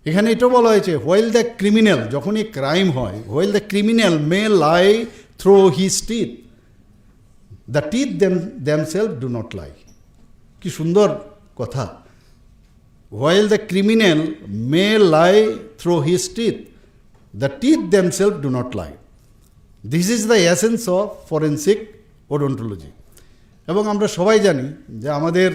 এখানে এটাও বলা হয়েছে, হোয়াইল দ্য ক্রিমিনাল, যখনই ক্রাইম হয়, while the criminal may lie through his teeth, the teeth themselves do not lie. কি সুন্দর কথা। While the criminal may lie through his teeth, the teeth themselves do not lie. This is the essence of forensic odontology. এবং আমরা সবাই জানি যে আমাদের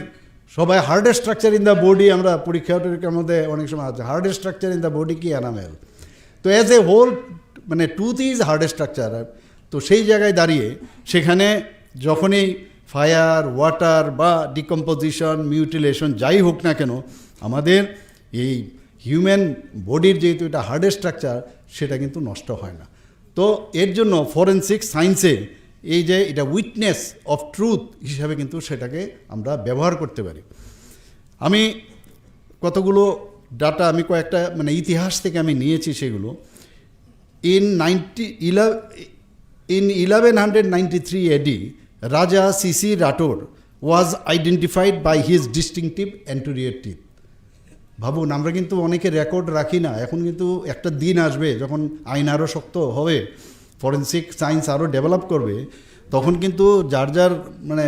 সবাই hard structure in the body, আমরা পরীক্ষা টরীক্ষার মধ্যে অনেক সময় আছে hard structure in the body কি এনামেল, তো অ্যাজ এ হোল মানে টুথ ইজ হার্ড স্ট্রাকচার। তো সেই জায়গায় দাঁড়িয়ে সেখানে যখনই ফায়ার, ওয়াটার বা ডিকম্পোজিশন, মিউটিলেশন যাই হোক না কেন, আমাদের এই হিউম্যান বডির যেহেতু এটা হার্ড স্ট্রাকচার, সেটা কিন্তু নষ্ট হয় না। তো এর জন্য ফরেন্সিক সায়েন্সে এই যে এটা উইটনেস অফ ট্রুথ হিসাবে কিন্তু সেটাকে আমরা ব্যবহার করতে পারি। আমি কতগুলো ডাটা আমি কয়েকটা মানে ইতিহাস থেকে আমি নিয়েছি সেগুলো। ইন 1193 AD, রাজা সিসি Rathore was identified by his distinctive anterior teeth. ভাবুন, আমরা কিন্তু অনেকে রেকর্ড রাখি না। এখন কিন্তু একটা দিন আসবে যখন আইন আরও শক্ত হবে, ফরেন্সিক সায়েন্স আরও ডেভেলপ করবে, তখন কিন্তু যার যার মানে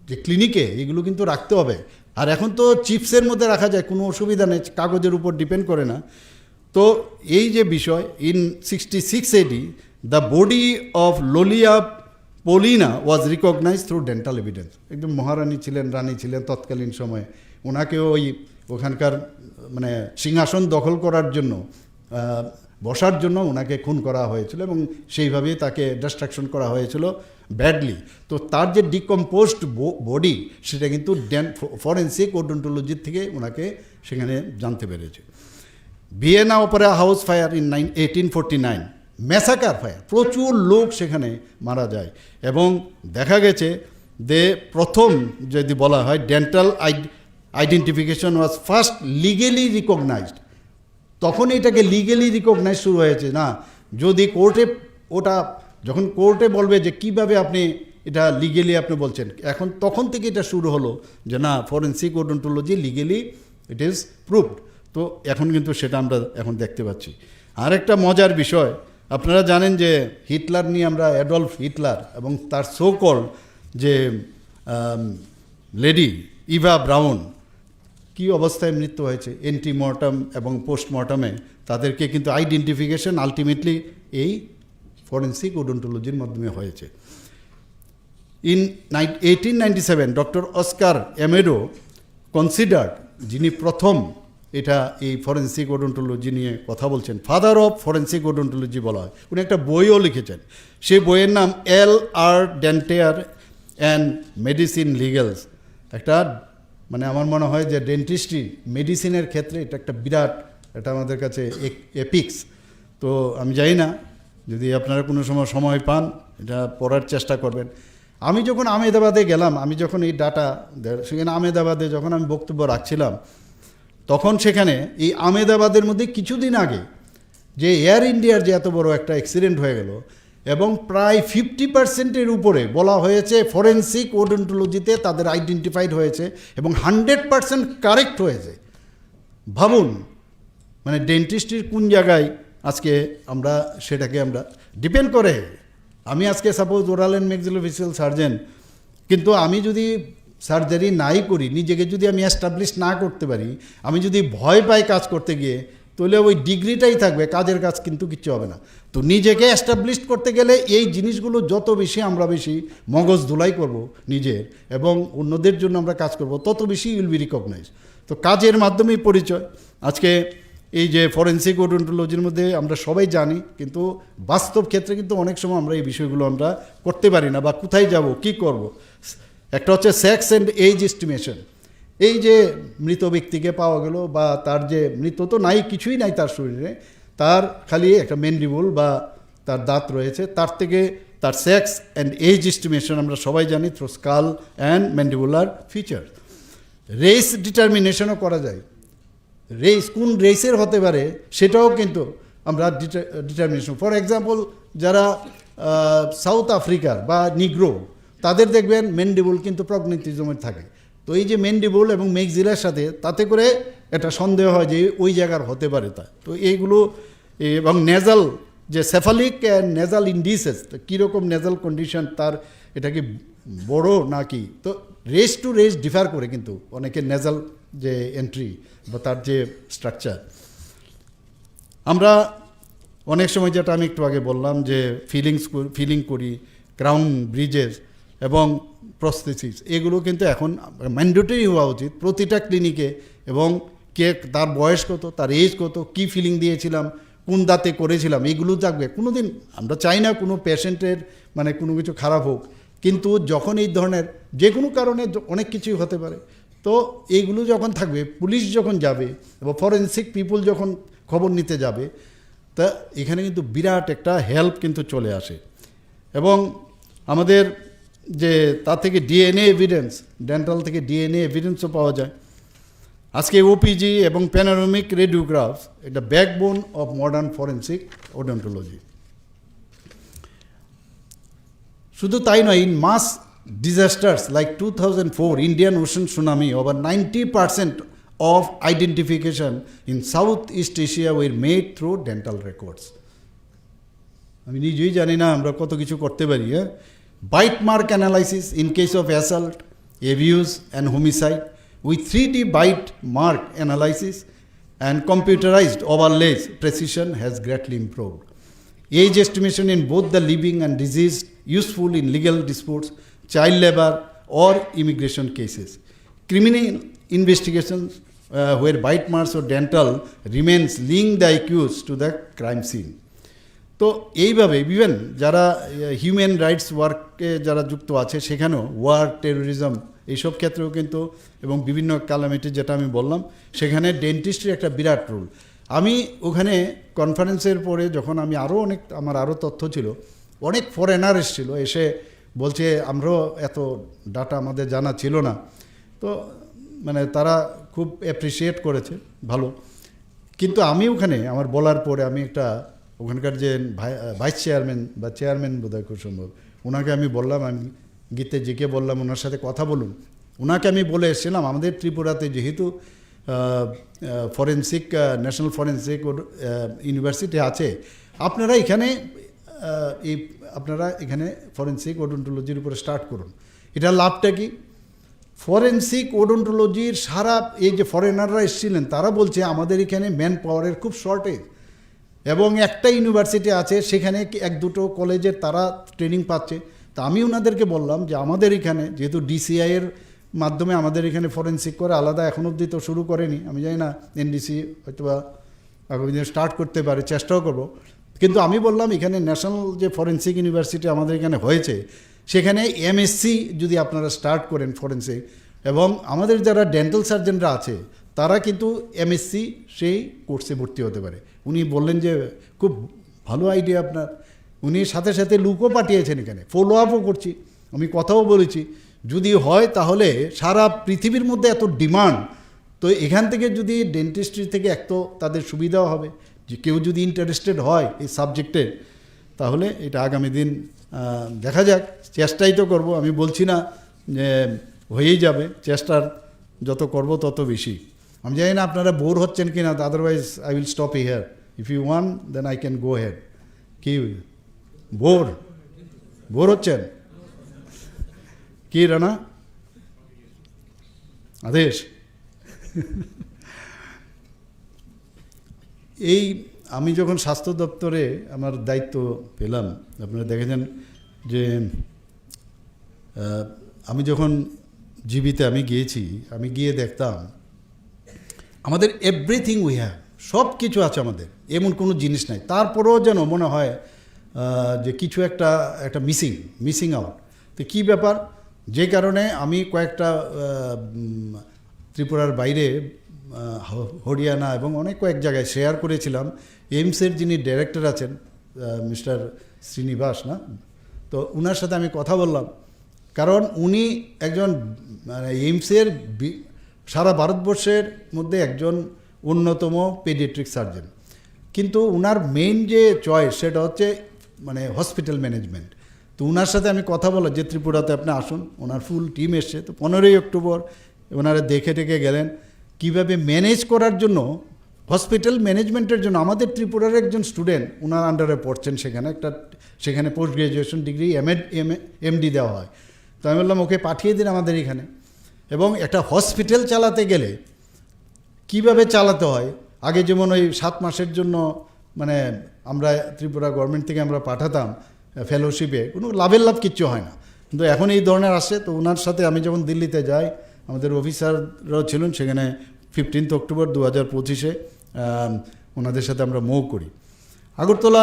যে ক্লিনিকে এগুলো কিন্তু রাখতে হবে। আর এখন তো চিপসের মধ্যে রাখা যায়, কোনো অসুবিধা নেই, কাগজের উপর ডিপেন্ড করে না। তো এই যে বিষয়, in 66 AD the body of Lollia Paulina was recognise through dental evidence. একদম মহারানী ছিলেন, রানী ছিলেন তৎকালীন সময়ে। ওনাকেও ওখানকার মানে সিংহাসন দখল করার জন্য, বসার জন্য ওনাকে খুন করা হয়েছিল এবং সেইভাবেই তাকে ডিস্ট্রাকশন করা হয়েছিল ব্যাডলি। তো তার যে ডিকম্পোজড বডি, সেটা কিন্তু ফরেন্সিক ওডোন্টোলজির থেকে ওনাকে সেখানে জানতে পেরেছে। Vienna Opera house fire in 1849, massacre fire, প্রচুর লোক সেখানে মারা যায়। এবং দেখা গেছে যে প্রথম যদি বলা হয়, dental identification was first legally recognised. তখন এটাকে লিগেলি রিকগনাইজ শুরু হয়েছে। না, যদি কোর্টে ওটা যখন কোর্টে বলবে যে কিভাবে আপনি এটা লিগেলি আপনি বলছেন, এখন তখন থেকে এটা শুরু হলো যে না, forensic odontology legally it is proved. তো এখন কিন্তু সেটা আমরা এখন দেখতে পাচ্ছি। আর একটা মজার বিষয়, আপনারা জানেন যে হিটলার নিয়ে আমরা, অ্যাডলফ হিটলার এবং তার সো কল যে লেডি ইভা ব্রাউন, কী অবস্থায় মৃত্যু হয়েছে এন্টিমর্টাম এবং পোস্টমর্টামে, তাদেরকে কিন্তু আইডেন্টিফিকেশন আলটিমেটলি এই ফরেন্সিক ওডোন্টোলজির মাধ্যমে হয়েছে। ইন 1897 ডক্টর অস্কার এমেডো কনসিডার্ড, যিনি প্রথম এটা এই ফরেন্সিক ওডোন্টোলজি নিয়ে কথা বলছেন, ফাদার অফ ফরেন্সিক ওডোন্টোলজি বলা হয়। উনি একটা বইও লিখেছেন, সেই বইয়ের নাম L.R. Dentaire and medicine legales. একটা মানে আমার মনে হয় যে ডেন্টিস্ট্রি মেডিসিনের ক্ষেত্রে এটা একটা বিরাট, এটা আমাদের কাছে এপিক্স। তো আমি জানি না, যদি আপনারা কোনো সময় পান এটা পড়ার চেষ্টা করবেন। আমি যখন আহমেদাবাদে গেলাম, আমি যখন এই ডাটা সেখানে আহমেদাবাদে যখন আমি বক্তব্য রাখছিলাম, তখন সেখানে এই আহমেদাবাদের মধ্যে কিছুদিন আগে যে এয়ার ইন্ডিয়ার যে এত বড় একটা অ্যাক্সিডেন্ট হয়ে গেল, এবং প্রায় 50% উপরে বলা হয়েছে ফরেন্সিক ওডোন্টোলজিতে তাদের আইডেন্টিফাইড হয়েছে এবং 100% কারেক্ট হয়েছে। ভাবুন, মানে ডেন্টিস্ট্রির কোন জায়গায় আজকে আমরা সেটাকে আমরা ডিপেন্ড করে। আমি আজকে suppose oral and maxillofacial surgeon, কিন্তু আমি যদি সার্জারি নাই করি, নিজেকে যদি আমি এস্টাবলিশ না করতে পারি, আমি যদি ভয় পাই কাজ করতে গিয়ে, তাহলে ওই ডিগ্রিটাই থাকবে, কাজের কাজ কিন্তু কিচ্ছু হবে না। তো নিজেকে এস্টাবলিশ করতে গেলে এই জিনিসগুলো যত বেশি আমরা বেশি মগজ ধুলাই করব নিজের এবং অন্যদের জন্য আমরা কাজ করব, তত বেশি উইল বি রিকগনাইজ। তো কাজের মাধ্যমেই পরিচয়। আজকে এই যে ফরেন্সিক ওডোন্টোলজির মধ্যে আমরা সবাই জানি, কিন্তু বাস্তব ক্ষেত্রে কিন্তু অনেক সময় আমরা এই বিষয়গুলো আমরা করতে পারি না, বা কোথায় যাব কি করব। একটা হচ্ছে সেক্স অ্যান্ড এজ এস্টিমেশন। এই যে মৃত ব্যক্তিকে পাওয়া গেল, বা তার যে মৃত তো নাই, কিছুই নাই তার শরীরে, তার খালি একটা ম্যান্ডিবল বা তার দাঁত রয়েছে, তার থেকে তার সেক্স অ্যান্ড এজ এস্টিমেশন আমরা সবাই জানি through skull and mandibular feature. Race ডিটারমিনেশনও করা যায়, রেস কোন রেসের হতে পারে সেটাও কিন্তু আমরা ডিটারমিনেশন। ফর এক্সাম্পল, যারা সাউথ আফ্রিকার বা নিগ্রো, তাদের দেখবেন ম্যান্ডিবল কিন্তু প্রগনেটিজমের থাকে। তো এই যে ম্যান্ডিবল এবং মেক্সিলার সাথে, তাতে করে এটা সন্দেহ হয় যে ওই জায়গার হতে পারে তা। তো এইগুলো এবং নেজাল যে সেফালিক অ্যান্ড নেজাল ইন্ডিসেস, কীরকম নেজাল কন্ডিশন তার, এটা কি বড় নাকি, তো রেস টু রেস ডিফার করে কিন্তু অনেকে নেজাল যে এন্ট্রি বা তার যে স্ট্রাকচার। আমরা অনেক সময়, যেটা আমি একটু আগে বললাম, যে ফিলিং করি, ক্রাউন ব্রিজেস এবং প্রস্থেসিস, এগুলো কিন্তু এখন ম্যান্ডেটরি হওয়া উচিত প্রতিটা ক্লিনিকে। এবং কে তার বয়স কত, তার এজ কত, কি ফিলিং দিয়েছিলাম, কোন দাঁতে করেছিলাম, এগুলো থাকবে। কোনো দিন আমরা চাই না কোনো পেশেন্টের মানে কোনো কিছু খারাপ হোক, কিন্তু যখন এই ধরনের যে কোনো কারণে অনেক কিছুই হতে পারে, তো এইগুলো যখন থাকবে, পুলিশ যখন যাবে এবং ফরেন্সিক পিপুল যখন খবর নিতে যাবে, তা এখানে কিন্তু বিরাট একটা হেল্প কিন্তু চলে আসে। এবং আমাদের যে তার থেকে ডিএনএ এভিডেন্স, ডেন্টাল থেকে ডিএনএ এভিডেন্সও পাওয়া যায়। আজকে ওপিজি এবং প্যানোরামিক রেডিওগ্রাফ এটা backbone of modern forensic odontology. শুধু তাই নয়, in mass disasters like 2004 Indian Ocean tsunami, over 90% of identification in Southeast Asia were made through dental records. আমি নিজেই জানি না আমরা কত কিছু করতে পারি। Bite mark analysis in case of assault, abuse and homicide with 3D bite mark analysis and computerized overlays, precision has greatly improved. Age estimation in both the living and deceased useful in legal disputes, child labor or immigration cases. Criminal investigations where bite marks or dental remains link the accused to the crime scene. তো এইভাবে ইভেন যারা হিউম্যান রাইটস ওয়ার্কে যারা যুক্ত আছে, সেখানেও ওয়ার, টেরোরিজম, এইসব ক্ষেত্রেও কিন্তু, এবং বিভিন্ন ক্যালামিটি যেটা আমি বললাম, সেখানে ডেন্টিস্ট্রি একটা বিরাট রোল। আমি ওখানে কনফারেন্সের পরে যখন আমি আমার আরও তথ্য ছিল, অনেক ফরেনার এসেছিল, এসে বলছে আমরাও এত ডাটা আমাদের জানা ছিল না। তো মানে তারা খুব অ্যাপ্রিসিয়েট করেছে, ভালো। কিন্তু আমি ওখানে আমার বলার পরে আমি একটা ওখানকার যে ভাইস চেয়ারম্যান বা চেয়ারম্যান বোধহয় খুব সম্ভব, ওনাকে আমি বললাম, আমি গীতে জিকে বললাম ওনার সাথে কথা বলুন। ওনাকে আমি বলে এসেছিলাম, আমাদের ত্রিপুরাতে যেহেতু ফরেন্সিক ন্যাশনাল ফরেন্সিক ইউনিভার্সিটি আছে, আপনারা এখানে ফরেন্সিক ওডোন্টোলজির উপরে স্টার্ট করুন। এটা লাভটা কি? ফরেন্সিক ওডোন্টোলজির সারা এই যে ফরেনাররা এসেছিলেন, তারা বলছে আমাদের এখানে ম্যান পাওয়ারের খুব শর্টেজ, এবং একটা ইউনিভার্সিটি আছে সেখানে 1-2 কলেজের তারা ট্রেনিং পাচ্ছে। তা আমি ওনাদেরকে বললাম যে আমাদের এখানে যেহেতু ডিসিআইয়ের মাধ্যমে আমাদের এখানে ফরেন্সিক করে আলাদা এখন অবধি তো শুরু করেনি, আমি জানি না এনডিসি হয়তো বা আগামী দিনে স্টার্ট করতে পারে, চেষ্টাও করব। কিন্তু আমি বললাম এখানে ন্যাশনাল যে ফরেন্সিক ইউনিভার্সিটি আমাদের এখানে হয়েছে, সেখানে এমএসসি যদি আপনারা স্টার্ট করেন ফরেন্সিক, এবং আমাদের যারা ডেন্টাল সার্জনরা আছে তারা কিন্তু এমএসসি সেই কোর্সে ভর্তি হতে পারে। উনি বললেন যে খুব ভালো আইডিয়া আপনার। উনি সাথে সাথে লুকও পাঠিয়েছেন, এখানে ফলো আপও করছি, আমি কথাও বলেছি, যদি হয় তাহলে সারা পৃথিবীর মধ্যে এত ডিমান্ড, তো এখান থেকে যদি ডেন্টিস্ট্রি থেকে তো তাদের সুবিধাও হবে, যে কেউ যদি ইন্টারেস্টেড হয় এই সাবজেক্টে, তাহলে এটা আগামী দিন দেখা যাক, চেষ্টাই তো করব। আমি বলছি না যে হয়েই যাবে, চেষ্টার যত করব তত বেশি। আমি জানি না আপনারা বোর হচ্ছেন কি না, otherwise I will stop here, if you want then I can go head. কি বোর হচ্ছেন কি রানা আদেশ? এই আমি যখন স্বাস্থ্য দপ্তরে আমার দায়িত্ব পেলাম, আপনারা দেখেছেন যে আমি যখন জিবিতে আমি গিয়েছি, আমি গিয়ে দেখতাম আমাদের এভরিথিং উই হ্যাভ, সব কিছু আছে আমাদের, এমন কোনো জিনিস নাই, তারপরেও যেন মনে হয় যে কিছু একটা মিসিং আউট। তো কী ব্যাপার, যে কারণে আমি কয়েকটা ত্রিপুরার বাইরে হরিয়ানা এবং অনেক কয়েক জায়গায় শেয়ার করেছিলাম। এইমসের যিনি ডাইরেক্টর আছেন মিস্টার শ্রীনিবাস না, তো ওনার সাথে আমি কথা বললাম, কারণ উনি একজন মানে এইমসের সারা ভারতবর্ষের মধ্যে একজন অন্যতম পেডিয়াট্রিক সার্জন, কিন্তু ওনার মেইন যে চয়েস সেটা হচ্ছে মানে হসপিটাল ম্যানেজমেন্ট। তো ওনার সাথে আমি কথা বললাম যে ত্রিপুরাতে আপনি আসুন, ওনার ফুল টিম এসছে। তো 15ই অক্টোবর ওনারা দেখে গেলেন কীভাবে ম্যানেজ করার জন্য, হসপিটাল ম্যানেজমেন্টের জন্য। আমাদের ত্রিপুরার একজন স্টুডেন্ট ওনার আন্ডারে পড়ছেন, সেখানে পোস্ট গ্রাজুয়েশন ডিগ্রি এমডি দেওয়া হয়। তো আমি বললাম ওকে পাঠিয়ে দিন আমাদের এখানে। এবং একটা হসপিটাল চালাতে গেলে কিভাবে চালাতে হয়, আগে যেমন ওই 7 মাসের জন্য মানে আমরা ত্রিপুরা গভর্নমেন্ট থেকে আমরা পাঠাতাম ফেলোশিপে, কোনো লাভ কিচ্ছু হয় না, কিন্তু এখন এই ধরনের আসে। তো ওনার সাথে আমি যখন দিল্লিতে যাই, আমাদের অফিসাররাও ছিলেন সেখানে, 15 অক্টোবর 2025 ওনাদের সাথে আমরা মুভ করি। আগরতলা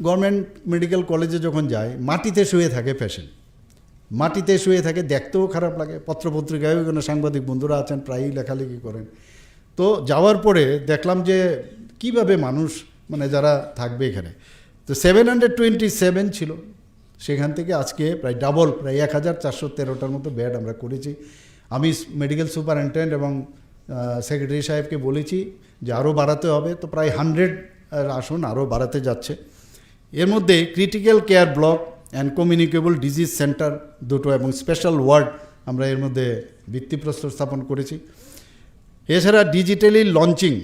গভর্নমেন্ট মেডিকেল কলেজে যখন যাই, মাটিতে শুয়ে থাকে পেশেন্ট, মাটিতে শুয়ে থাকে, দেখতেও খারাপ লাগে। পত্রপত্রিকায় ওখানে সাংবাদিক বন্ধুরা আছেন, প্রায়ই লেখালেখি করেন। তো যাওয়ার পরে দেখলাম যে কিভাবে মানুষ মানে যারা থাকবে এখানে, তো 727 ছিল, সেখান থেকে আজকে প্রায় ডাবল, প্রায় 1413টার মতো বেড আমরা করেছি। আমি মেডিকেল সুপারিনটেন্ডেন্ট এবং সেক্রেটারি সাহেবকে বলেছি যে আরও বাড়াতে হবে, তো প্রায় 100 আসন আরও বাড়াতে যাচ্ছে। এর মধ্যে critical care block and communicable disease centre দুটো এবং স্পেশাল ওয়ার্ড আমরা এর মধ্যে ভিত্তিপ্রস্তর স্থাপন করেছি। এছাড়া digitally launching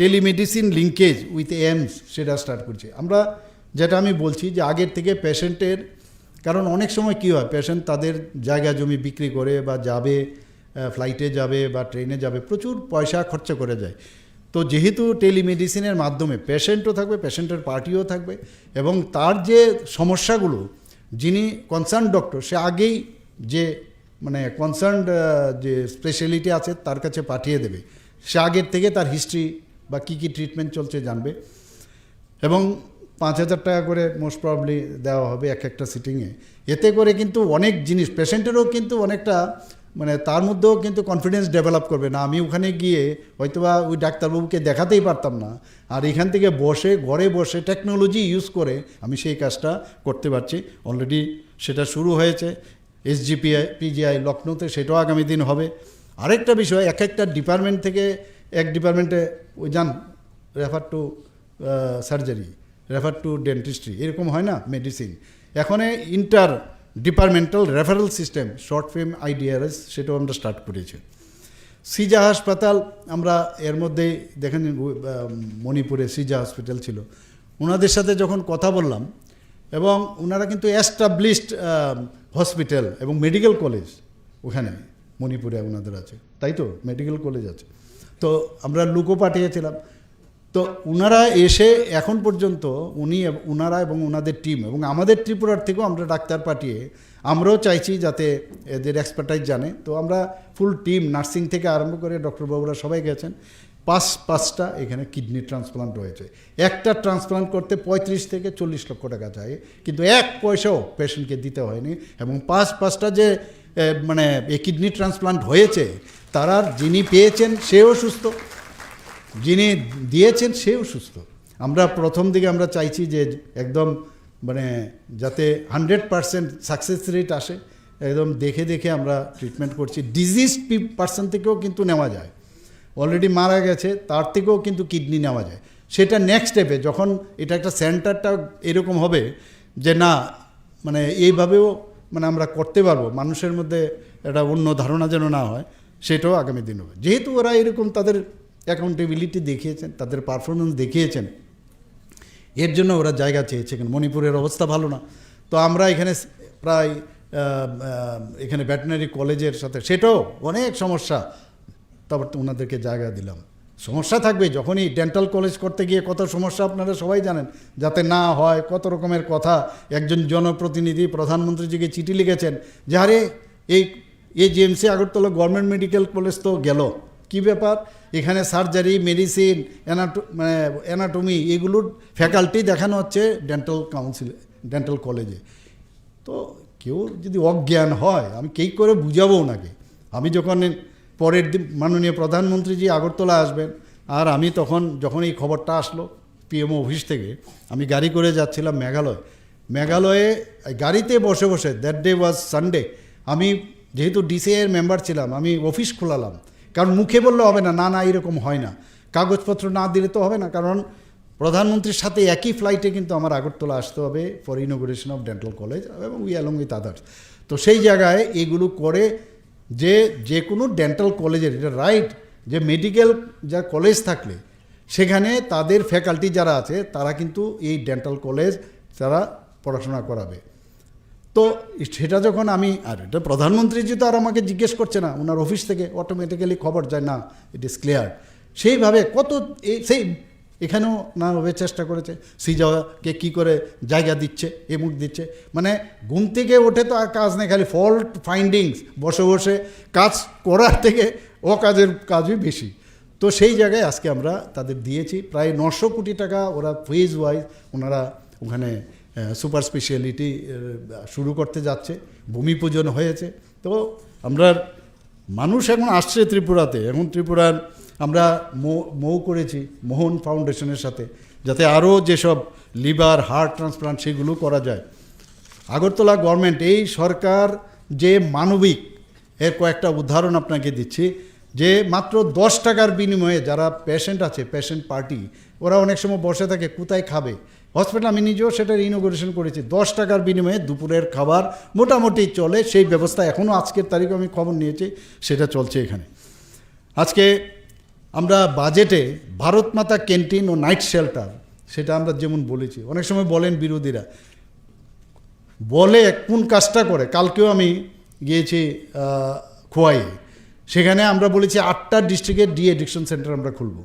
telemedicine linkage with AIIMS সেটা স্টার্ট করছি আমরা। যেটা আমি বলছি যে আগের থেকে পেশেন্টের, কারণ অনেক সময় কী হয়, পেশেন্ট তাদের জায়গা জমি বিক্রি করে বা যাবে, ফ্লাইটে যাবে বা ট্রেনে যাবে, প্রচুর পয়সা খরচা করে যায়। তো যেহেতু টেলিমেডিসিনের মাধ্যমে পেশেন্টও থাকবে, পেশেন্টের পার্টিও থাকবে, এবং তার যে সমস্যাগুলো যিনি কনসার্ন ডক্টর সে আগেই যে মানে কনসার্নড যে স্পেশালিটি আছে তার কাছে পাঠিয়ে দেবে, সে আগের থেকে তার হিস্ট্রি বা কী ট্রিটমেন্ট চলছে জানবে। এবং 5,000 টাকা করে মোস্ট প্রবলি দেওয়া হবে একটা সিটিংয়ে। এতে করে কিন্তু অনেক জিনিস পেশেন্টেরও কিন্তু অনেকটা মানে তার মধ্যেও কিন্তু কনফিডেন্স ডেভেলপ করবে, না আমি ওখানে গিয়ে হয়তোবা ওই ডাক্তারবাবুকে দেখাতেই পারতাম না, আর এখান থেকে ঘরে বসে টেকনোলজি ইউজ করে আমি সেই কাজটা করতে পারছি। অলরেডি সেটা শুরু হয়েছে পিজিআই লখনৌতে, সেটাও আগামী দিন হবে। আরেকটা বিষয়, একটা ডিপার্টমেন্ট থেকে এক ডিপার্টমেন্টে ওই যান refer to surgery, refer to dentistry, এরকম হয় না মেডিসিন, এখন inter departmental referral system short film IDRS সেটাও আমরা স্টার্ট করেছি। সিজা হাসপাতাল আমরা এর মধ্যেই দেখেন মণিপুরে সিজা হসপিটাল ছিল, ওনাদের সাথে যখন কথা বললাম, এবং ওনারা কিন্তু এস্টাবলিশড হসপিটাল এবং মেডিকেল কলেজ ওখানে মণিপুরে ওনাদের আছে, তাই তো মেডিকেল কলেজ আছে। তো আমরা লুকো পাঠিয়েছিলাম, তো ওনারা এসে এখন পর্যন্ত ওনারা এবং ওনাদের টিম এবং আমাদের ত্রিপুরার থেকেও আমরা ডাক্তার পাঠিয়ে আমরাও চাইছি যাতে এদের এক্সপার্টাইজ জানে। তো আমরা ফুল টিম নার্সিং থেকে আরম্ভ করে ডক্টরবাবুরা সবাই গেছেন। 5টা এখানে কিডনি ট্রান্সপ্লান্ট হয়েছে। একটা ট্রান্সপ্লান্ট করতে 35 থেকে 40 লক্ষ টাকা চাই, কিন্তু 1 পয়সাও পেশেন্টকে দিতে হয়নি। এবং 5টা যে মানে এই কিডনি ট্রান্সপ্লান্ট হয়েছে, তারা যিনি পেয়েছেন সেও সুস্থ, যিনি দিয়েছেন সেও সুস্থ। আমরা প্রথম দিকে আমরা চাইছি যে একদম মানে যাতে 100% সাকসেস রেট আসে, একদম দেখে আমরা ট্রিটমেন্ট করছি। ডিজিজ পার্সন থেকেও কিন্তু নেওয়া যায়, অলরেডি মারা গেছে তার থেকেও কিন্তু কিডনি নেওয়া যায়। সেটা নেক্সট স্টেপে যখন এটা একটা সেন্টারটা এরকম হবে যে না মানে এইভাবেও মানে আমরা করতে পারবো, মানুষের মধ্যে একটা অন্য ধারণা যেন না হয়, সেটাও আগামী দিন হবে। যেহেতু ওরা এরকম তাদের অ্যাকাউন্টেবিলিটি দেখিয়েছেন, তাদের পারফরমেন্স দেখিয়েছেন, এর জন্য ওরা জায়গা চেয়েছে। মণিপুরের অবস্থা ভালো না, তো আমরা এখানে প্রায় এখানে ভেটেরিনারি কলেজের সাথে সেটাও অনেক সমস্যা, তারপর তো ওনাদেরকে জায়গা দিলাম। সমস্যা থাকবে যখনই ডেন্টাল কলেজ করতে গিয়ে কত সমস্যা আপনারা সবাই জানেন, যাতে না হয় কত রকমের কথা। একজন জনপ্রতিনিধি প্রধানমন্ত্রীজিকে চিঠি লিখেছেন যে আরে এই GMC Agartala government medical college তো গেল, কি ব্যাপার, এখানে সার্জারি, মেডিসিন, মানে অ্যানাটমি এগুলোর ফ্যাকাল্টি দেখানো হচ্ছে ডেন্টাল কলেজে। তো কেউ যদি অজ্ঞান হয়, আমি কী করে বুঝাবো ওনাকে? আমি যখন পরের দিন মাননীয় প্রধানমন্ত্রীজি আগরতলা আসবেন, আর আমি যখন এই খবরটা আসলো পিএমও অফিস থেকে, আমি গাড়ি করে যাচ্ছিলাম মেঘালয়ে গাড়িতে বসে বসে, দ্যাট ডে ওয়াজ সানডে, আমি যেহেতু ডিসিআইয়ের মেম্বার ছিলাম, আমি অফিস খোলালাম। কারণ মুখে বললে হবে না, না এরকম হয় না, কাগজপত্র না দিলে তো হবে না, কারণ প্রধানমন্ত্রীর সাথে একই ফ্লাইটে কিন্তু আমার আগরতলা আসতে হবে for inauguration of dental college এবং উই অ্যালং উইথ আদার্স। তো সেই জায়গায় এগুলো করে যে কোনো ডেন্টাল কলেজের এটা রাইট যে মেডিকেল যা কলেজ থাকলে সেখানে তাদের ফ্যাকাল্টি যারা আছে তারা কিন্তু এই ডেন্টাল কলেজ তারা পড়াশোনা করাবে। তো সেটা যখন আর এটা প্রধানমন্ত্রীজি তো আর আমাকে জিজ্ঞেস করছে না, ওনার অফিস থেকে অটোমেটিক্যালি খবর যায়, না ইট ইজ ক্লিয়ার। সেইভাবে সেই এখানেও নানাভাবে চেষ্টা করেছে, সিজাকে কী করে জায়গা দিচ্ছে, এমুক দিচ্ছে, মানে ঘুম থেকে ওঠে তো আর কাজ নেই, খালি ফল্ট ফাইন্ডিংস, বসে বসে কাজ করার থেকে অকাজের কাজই বেশি। তো সেই জায়গায় আজকে আমরা তাদের দিয়েছি প্রায় 900 কোটি টাকা, ওরা ফেজ ওয়াইজ ওনারা ওখানে সুপার স্পেশালিটি শুরু করতে যাচ্ছে, ভূমি পূজন হয়েছে। তো আমরা মানুষ এখন আসছে ত্রিপুরাতে, এখন ত্রিপুরার আমরা মৌ করেছি মোহন ফাউন্ডেশনের সাথে, যাতে আরও যেসব লিভার, হার্ট ট্রান্সপ্লান্ট সেগুলো করা যায়। আগরতলা গভর্নমেন্ট, এই সরকার যে মানবিক, এর কয়েকটা উদাহরণ আপনাকে দিচ্ছি, যে মাত্র 10 টাকার বিনিময়ে যারা পেশেন্ট আছে, পেশেন্ট পার্টি, ওরা অনেক সময় বসে থাকে কোথায় খাবে, হসপিটাল, আমি নিজেও সেটার ইনোগ্রেশন করেছি, 10 টাকার বিনিময়ে দুপুরের খাবার মোটামুটি চলে, সেই ব্যবস্থা এখনও আজকের তারিখে আমি খবর নিয়েছি সেটা চলছে এখানে। আজকে আমরা বাজেটে ভারত মাতা ক্যান্টিন ও নাইট শেল্টার, সেটা আমরা যেমন বলেছি, অনেক সময় বলেন বিরোধীরা, বলে কোন কাজটা করে। কালকেও আমি গিয়েছি খোয়াইয়ে, সেখানে আমরা বলেছি 8টা ডিস্ট্রিক্টের ডি এডিকশন সেন্টার আমরা খুলব,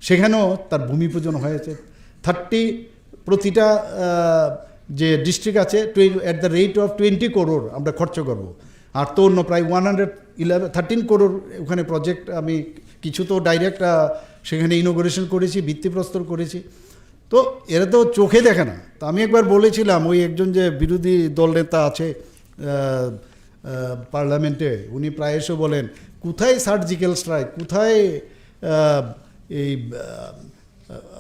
সেখানেও তার ভূমি পূজন হয়েছে। 30 প্রতিটা যে ডিস্ট্রিক্ট আছে at the rate of 20 crore আমরা খরচ করব। আর তো অন্য প্রায় 113 করোড় ওখানে প্রজেক্ট, আমি কিছু তো ডাইরেক্ট সেখানে ইনোগ্রেশন করেছি, ভিত্তিপ্রস্তর করেছি। তো এরা তো চোখে দেখে না। তো আমি একবার বলেছিলাম, ওই একজন যে বিরোধী দল নেতা আছে পার্লামেন্টে, উনি প্রায়শই বলেন কোথায় সার্জিক্যাল স্ট্রাইক, কোথায় এই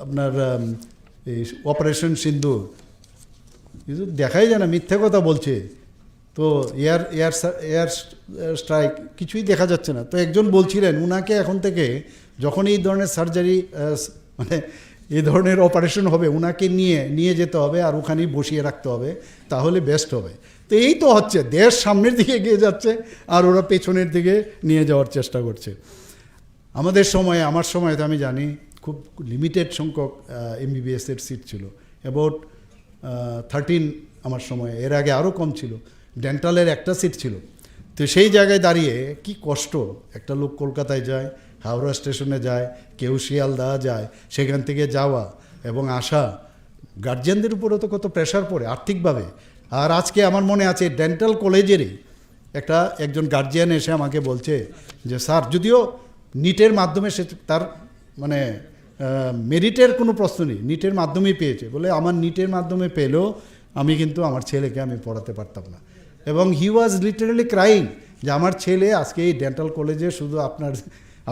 আপনার এই অপারেশন সিন্দুর, কিছু দেখাই যায় না, মিথ্যে কথা বলছে। তো এয়ার স্ট্রাইক কিছুই দেখা যাচ্ছে না। তো একজন বলছিলেন উনাকে এখন থেকে যখন এই ধরনের সার্জারি মানে এই ধরনের অপারেশন হবে, উনাকে নিয়ে যেতে হবে আর ওখানেই বসিয়ে রাখতে হবে, তাহলে বেস্ট হবে। তো এই তো হচ্ছে, দেশ সামনের দিকে এগিয়ে যাচ্ছে আর ওরা পেছনের দিকে নিয়ে যাওয়ার চেষ্টা করছে। আমার সময় তো আমি জানি খুব লিমিটেড সংখ্যক এমবিবিএসের সিট ছিল, অ্যাবাউট 13 আমার সময়, এর আগে আরও কম ছিল। ডেন্টালের একটা সিট ছিল। তো সেই জায়গায় দাঁড়িয়ে কি কষ্ট, একটা লোক কলকাতায় যায়, হাওড়া স্টেশনে যায়, কেউ শিয়ালদা যায়, সেখান থেকে যাওয়া এবং আসা, গার্জিয়ানদের উপরেও তো কত প্রেশার পড়ে আর্থিকভাবে। আর আজকে আমার মনে আছে ডেন্টাল কলেজেরই একজন গার্জিয়ান এসে আমাকে বলছে যে স্যার, যদিও নিটের মাধ্যমে সে তার মানে মেরিটের কোনো প্রশ্ন নেই, নিটের মাধ্যমেই পেয়েছে, বলে আমার নিটের মাধ্যমে পেলেও আমি কিন্তু আমার ছেলেকে আমি পড়াতে পারতাম না। এবং হি ওয়াজ লিটারালি ক্রাইং যে আমার ছেলে আজকে এই ডেন্টাল কলেজে শুধু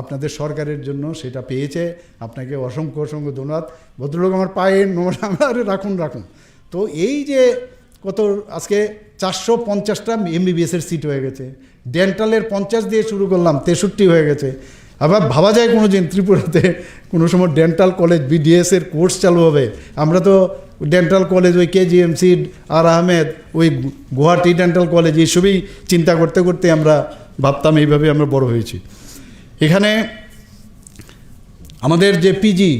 আপনাদের সরকারের জন্য সেটা পেয়েছে, আপনাকে অসংখ্য অসংখ্য ধন্যবাদ। ভদ্রলোক আমার পায়ে নমস্কার, রাখুন। তো এই যে কত আজকে 450টা এমবিবিএসের সিট হয়ে গেছে, ডেন্টালের 50 দিয়ে শুরু করলাম, 63 হয়ে গেছে। আবার ভাবা যায় কোনো দিন ত্রিপুরাতে কোনো সময় ডেন্টাল কলেজ বিডিএসের কোর্স চালু হবে। আমরা তো ডেন্টাল কলেজ ওই কেজিএমসি আর আহমেদ, ওই গুয়াহাটি ডেন্টাল কলেজ, এইসবই চিন্তা করতে করতে আমরা ভাবতাম, এইভাবে আমরা বড় হয়েছি। এখানে আমাদের যে পিজি,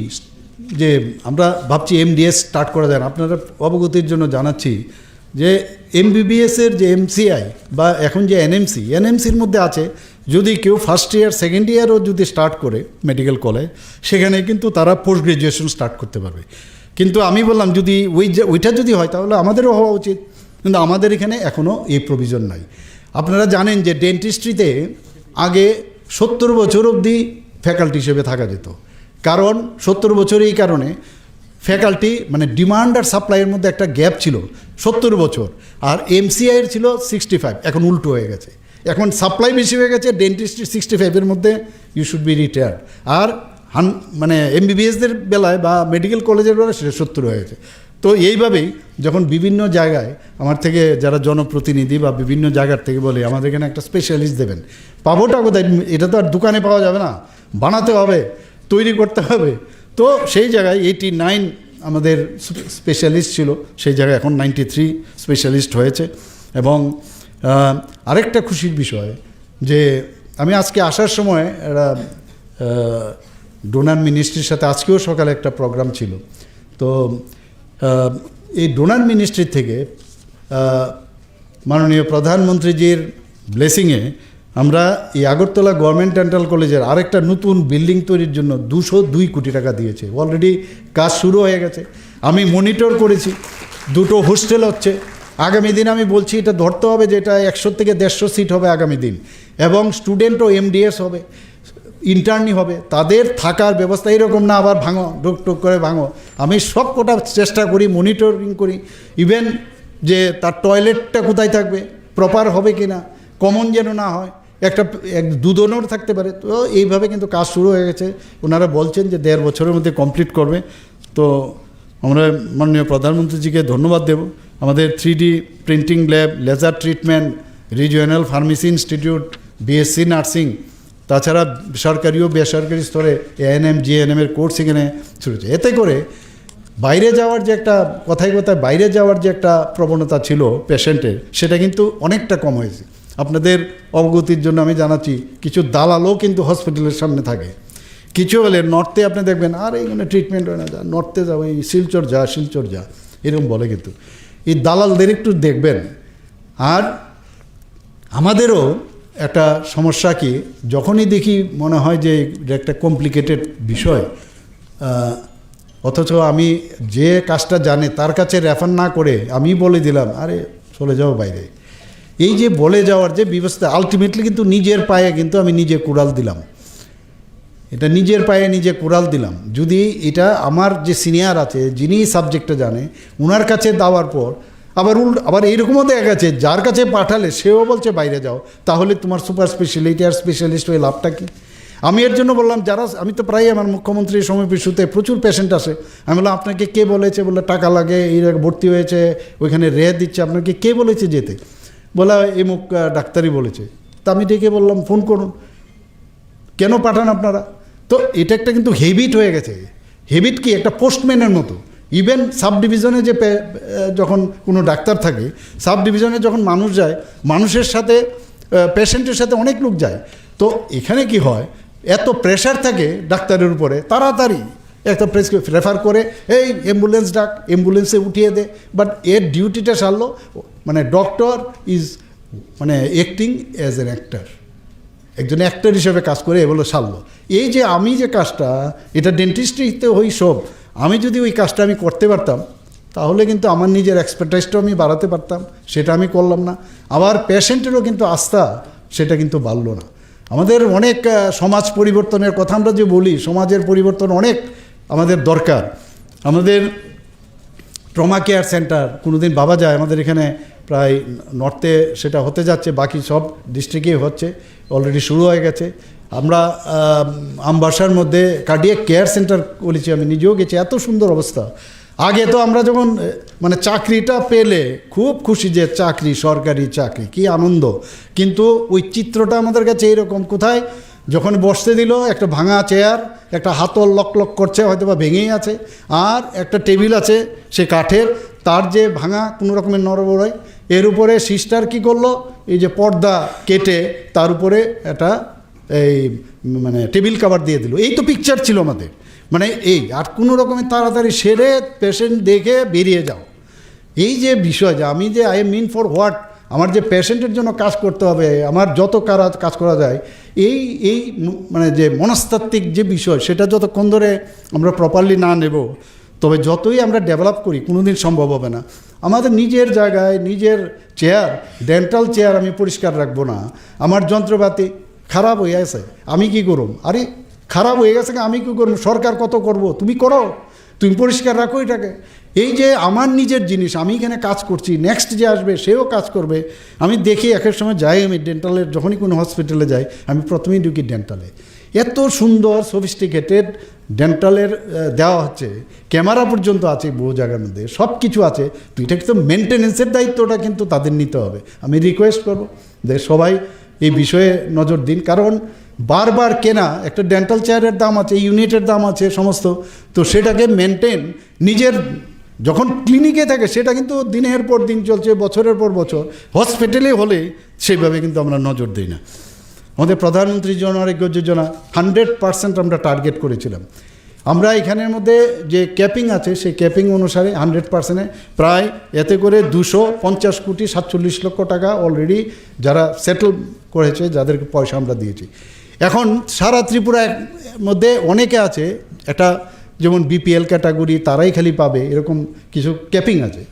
যে আমরা ভাবছি এমডিএস স্টার্ট করা যায় না, আপনারা অবগতির জন্য জানাচ্ছি যে এমবিবিএসের যে এমসিআই বা এখন যে এনএমসির মধ্যে আছে, যদি কেউ ফার্স্ট ইয়ার সেকেন্ড ইয়ারও যদি স্টার্ট করে মেডিকেল কলেজ, সেখানে কিন্তু তারা পোস্ট গ্রাজুয়েশন স্টার্ট করতে পারবে। কিন্তু আমি বললাম যদি ওইটা যদি হয় তাহলে আমাদেরও হওয়া উচিত, কিন্তু আমাদের এখানে এখনও এই প্রভিজন নাই। আপনারা জানেন যে ডেন্টিস্ট্রিতে আগে 70 বছর অবধি ফ্যাকাল্টি হিসেবে থাকা যেত। কারণ 70 বছর এই কারণে ফ্যাকাল্টি মানে ডিমান্ড আর সাপ্লাইয়ের মধ্যে একটা গ্যাপ ছিল 70 বছর, আর এমসিআইয়ের ছিল 65, এখন উল্টো হয়ে গেছে। এখন সাপ্লাই বেশি হয়ে গেছে, ডেন্টিস্ট্রি 65-এর মধ্যে ইউ শুড বি রিটায়ার্ড, আর মানে এমবিবিএসদের বেলায় বা মেডিকেল কলেজের বেলায় সেটা 70 হয়ে গেছে। তো এইভাবেই যখন বিভিন্ন জায়গায় আমার থেকে যারা জনপ্রতিনিধি বা বিভিন্ন জায়গার থেকে বলে আমাদের এখানে একটা স্পেশালিস্ট দেবেন, পাবোটা কোথায়? এটা তো আর দোকানে পাওয়া যাবে না, বানাতে হবে, তৈরি করতে হবে। তো সেই জায়গায় 89 আমাদের স্পেশালিস্ট ছিল, সেই জায়গায় এখন 93 স্পেশালিস্ট হয়েছে। এবং আরেকটা খুশির বিষয় যে আমি আজকে আসার সময় একটা ডোনার মিনিস্ট্রির সাথে আজকেও সকালে একটা প্রোগ্রাম ছিল। তো এই ডোনার মিনিস্ট্রি থেকে মাননীয় প্রধানমন্ত্রীজির ব্লেসিংয়ে আমরা এই আগরতলা গভর্নমেন্ট ডেন্টাল কলেজের আরেকটা নতুন বিল্ডিং তৈরির জন্য 202 কোটি টাকা দিয়েছে। অলরেডি কাজ শুরু হয়ে গেছে, আমি মনিটর করেছি। 2টো হোস্টেল হচ্ছে আগামী দিন। আমি বলছি এটা ধরতে হবে যে এটা 100 থেকে 150 সিট হবে আগামী দিন, এবং স্টুডেন্ট ও এমডিএস হবে, ইন্টার্নি হবে, তাদের থাকার ব্যবস্থা এরকম না আবার ভাঙো ঢুকটুক করে ভাঙো। আমি সব কটা চেষ্টা করি, মনিটরিং করি, ইভেন যে তার টয়লেটটা কোথায় থাকবে, প্রপার হবে কি না, কমন যেন না হয়, একটা দুজনের থাকতে পারে। তো এইভাবে কিন্তু কাজ শুরু হয়ে গেছে। ওনারা বলছেন যে 1.5 বছরের মধ্যে কমপ্লিট করবে। তো আমরা মাননীয় প্রধানমন্ত্রীজিকে ধন্যবাদ দেব। আমাদের 3D printing lab, laser treatment, regional pharmacy institute, BSc nursing, তাছাড়া সরকারি ও বেসরকারি স্তরে এএনএম জিএনএমের কোর্স এখানে শুরু হচ্ছে। এতে করে বাইরে যাওয়ার যে একটা কথায় বাইরে যাওয়ার যে একটা প্রবণতা ছিল পেশেন্টের, সেটা কিন্তু অনেকটা কম হয়েছে। আপনাদের অবগতির জন্য আমি জানাচ্ছি, কিছু দালালও কিন্তু হসপিটালের সামনে থাকে। কিছু হলে নর্থে আপনি দেখবেন আর এইখানে ট্রিটমেন্ট হয় না, যা নর্থে যাও, এই শিলচর যা এরকম বলে। কিন্তু এই দালালদের একটু দেখবেন। আর আমাদেরও একটা সমস্যা কি, যখনই দেখি মনে হয় যে এটা একটা কমপ্লিকেটেড বিষয়, অথচ আমি যে কাজটা জানে তার কাছে রেফার না করে আমি বলে দিলাম আরে চলে যাও বাইরে। এই যে বলে যাওয়ার যে ব্যবস্থা, আলটিমেটলি কিন্তু নিজের পায়ে কিন্তু আমি নিজে কুড়াল দিলাম, এটা নিজের পায়ে নিজে কুড়াল দিলাম। যদি এটা আমার যে সিনিয়র আছে যিনি সাবজেক্টটা জানে ওনার কাছে দেওয়ার পর আবার এইরকমও দেখা গেছে যার কাছে পাঠালে সেও বলছে বাইরে যাও, তাহলে তোমার সুপার স্পেশালিটি আর স্পেশালিস্ট হয়ে লাভটা কি? আমি এর জন্য বললাম, আমি তো প্রায় আমার মুখ্যমন্ত্রীর সময় পিছুতে প্রচুর পেশেন্ট আসে, আমি বললাম আপনাকে কে বলেছে? বললে টাকা লাগে, এই ভর্তি হয়েছে, ওইখানে রেয়ার দিচ্ছে, আপনাকে কে বলেছে যেতে? বলা এই মুখ ডাক্তারই বলেছে। তা আমি ডেকে বললাম ফোন করুন, কেন পাঠান আপনারা? তো এটা একটা কিন্তু হেবিট হয়ে গেছে। হেবিট কি, একটা পোস্টম্যানের মতো। ইভেন সাব ডিভিশনে যে যখন কোনো ডাক্তার থাকে, সাব ডিভিশনে যখন মানুষ যায়, মানুষের সাথে পেশেন্টের সাথে অনেক লোক যায়। তো এখানে কি হয়, এত প্রেশার থাকে ডাক্তারের উপরে, তাড়াতাড়ি একটা রেফার করে, এই অ্যাম্বুলেন্স ডাক, অ্যাম্বুলেন্সে উঠিয়ে দে। বাট এর ডিউটিটা সারলো, মানে ডক্টর ইজ মানে অ্যাক্টিং অ্যাজ এন অ্যাক্টর, একজন অ্যাক্টর হিসেবে কাজ করে এগুলো সারলো। এই যে আমি যে কাজটা, এটা ডেন্টিস্ট্রিতে হই সব, আমি যদি ওই কাজটা আমি করতে পারতাম তাহলে কিন্তু আমার নিজের এক্সপার্টাইজটাও আমি বাড়াতে পারতাম, সেটা আমি করলাম না। আবার পেশেন্টেরও কিন্তু আস্থা সেটা কিন্তু বাড়লো না। আমাদের অনেক সমাজ পরিবর্তনের কথা আমরা যে বলি, সমাজের পরিবর্তন অনেক আমাদের দরকার। আমাদের ট্রমা কেয়ার সেন্টার কোনোদিন ভাবা যায়, আমাদের এখানে প্রায় নর্থে সেটা হতে যাচ্ছে, বাকি সব ডিস্ট্রিক্টেই হচ্ছে, অলরেডি শুরু হয়ে গেছে। আমরা আমবাসার মধ্যে কার্ডিয়াক কেয়ার সেন্টার বলেছি, আমি নিজেও গেছি, এত সুন্দর অবস্থা। আগে তো আমরা যখন মানে চাকরিটা পেলে খুব খুশি যে চাকরি, সরকারি চাকরি, কি আনন্দ। কিন্তু ওই চিত্রটা আমাদের কাছে এইরকম, কোথায় যখন বসতে দিল একটা ভাঙা চেয়ার, একটা হাতল লক লক করছে, হয়তো বা ভেঙেই আছে, আর একটা টেবিল আছে সে কাঠের, তার যে ভাঙা কোনো রকমের নড়বড়াই, এর উপরে সিস্টার কি করলো, এই যে পর্দা কেটে তার উপরে একটা এই মানে টেবিল কাভার দিয়ে দিল। এই তো পিকচার ছিল আমাদের, মানে এই আর কোনো রকমের তাড়াতাড়ি সেরে পেশেন্ট দেখে বেরিয়ে যাও। এই যে বিষয় যে আমি যে আই মিন ফর হোয়াট, আমার যে পেশেন্টের জন্য কাজ করতে হবে, আমার যত কাজ করা যায়, এই মানে যে মনস্তাত্ত্বিক যে বিষয়, সেটা যতক্ষণ ধরে আমরা প্রপারলি না নেব, তবে যতই আমরা ডেভেলপ করি কোনো দিন সম্ভব হবে না। আমাদের নিজের জায়গায় নিজের চেয়ার, ডেন্টাল চেয়ার আমি পরিষ্কার রাখবো না, আমার যন্ত্রপাতি খারাপ হয়ে আছে, আমি কি করুম? আরে খারাপ হয়ে গেছে, আমি কী করবো, সরকার কত করব, তুমি করো, তুমি পরিষ্কার রাখো এটাকে। এই যে আমার নিজের জিনিস, আমি এখানে কাজ করছি, নেক্সট যে আসবে সেও কাজ করবে। আমি দেখি একের সময় যাই, আমি ডেন্টালের যখনই কোনো হসপিটালে যাই আমি প্রথমেই ঢুকি ডেন্টালে। এত সুন্দর সফিস্টিকেটেড ডেন্টালের দেওয়া হচ্ছে, ক্যামেরা পর্যন্ত আছে বহু জায়গার মধ্যে, সব কিছু আছে। তো এটা কিন্তু মেনটেন্যান্সের দায়িত্বটা কিন্তু তাদের নিতে হবে। আমি রিকোয়েস্ট করব যে সবাই এই বিষয়ে নজর দিন, কারণ বারবার কেনা একটা ডেন্টাল চেয়ারের দাম আছে, ইউনিটের দাম আছে সমস্ত, তো সেটাকে মেনটেন নিজের যখন ক্লিনিকে থাকে সেটা কিন্তু দিনের পর দিন চলছে, বছরের পর বছর। হসপিটালে হলে সেইভাবে কিন্তু আমরা নজর দিই না। আমাদের প্রধানমন্ত্রী জন আরোগ্য যোজনা 100% আমরা টার্গেট করেছিলাম। আমরা এখানের মধ্যে যে ক্যাপিং আছে সেই ক্যাপিং অনুসারে 100%-এ প্রায় এতে করে 250 কোটি 47 লক্ষ টাকা অলরেডি যারা সেটেল করেছে, যাদেরকে পয়সা আমরা দিয়েছি। এখন সারা ত্রিপুরার মধ্যে অনেকে আছে, একটা যেমন বিপিএল ক্যাটাগরি তারাই খালি পাবে, এরকম কিছু ক্যাপিং আছে।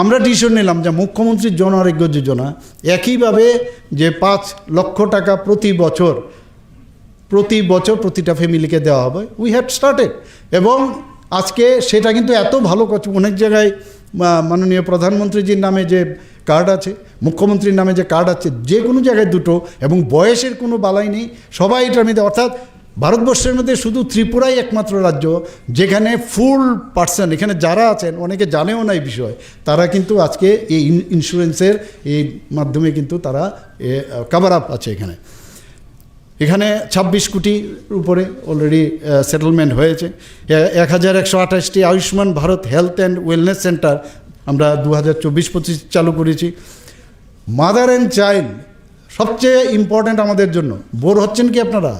আমরা ডিসিশন নিলাম যে মুখ্যমন্ত্রীর জন আরোগ্য যোজনা একইভাবে যে 5 লক্ষ টাকা প্রতি বছর প্রতিটা ফ্যামিলিকে দেওয়া হবে, উই হ্যাড স্টার্টেড। এবং আজকে সেটা কিন্তু এত ভালো করছে, অনেক জায়গায় মাননীয় প্রধানমন্ত্রীজির নামে যে কার্ড আছে, মুখ্যমন্ত্রীর নামে যে কার্ড আছে, যে কোনো জায়গায় দুটো, এবং বয়সের কোনো বালাই নেই, সবাই এটার মধ্যে। অর্থাৎ ভারতবর্ষের মধ্যে শুধু ত্রিপুরাই একমাত্র রাজ্য যেখানে ফুল পার্সন, এখানে যারা আছেন অনেকে জানেও না এই বিষয়, তারা কিন্তু আজকে এই ইন্স্যুরেন্সের এই মাধ্যমে কিন্তু তারা কভার আপ আছে। এখানে 26 কোটির উপরে অলরেডি সেটেলমেন্ট হয়েছে। 1128টি Ayushman Bharat health and wellness centre আমরা 2024-25 চালু করেছি। মাদার অ্যান্ড চাইল্ড সবচেয়ে ইম্পর্ট্যান্ট আমাদের জন্য। বোর হচ্ছেন কি আপনারা?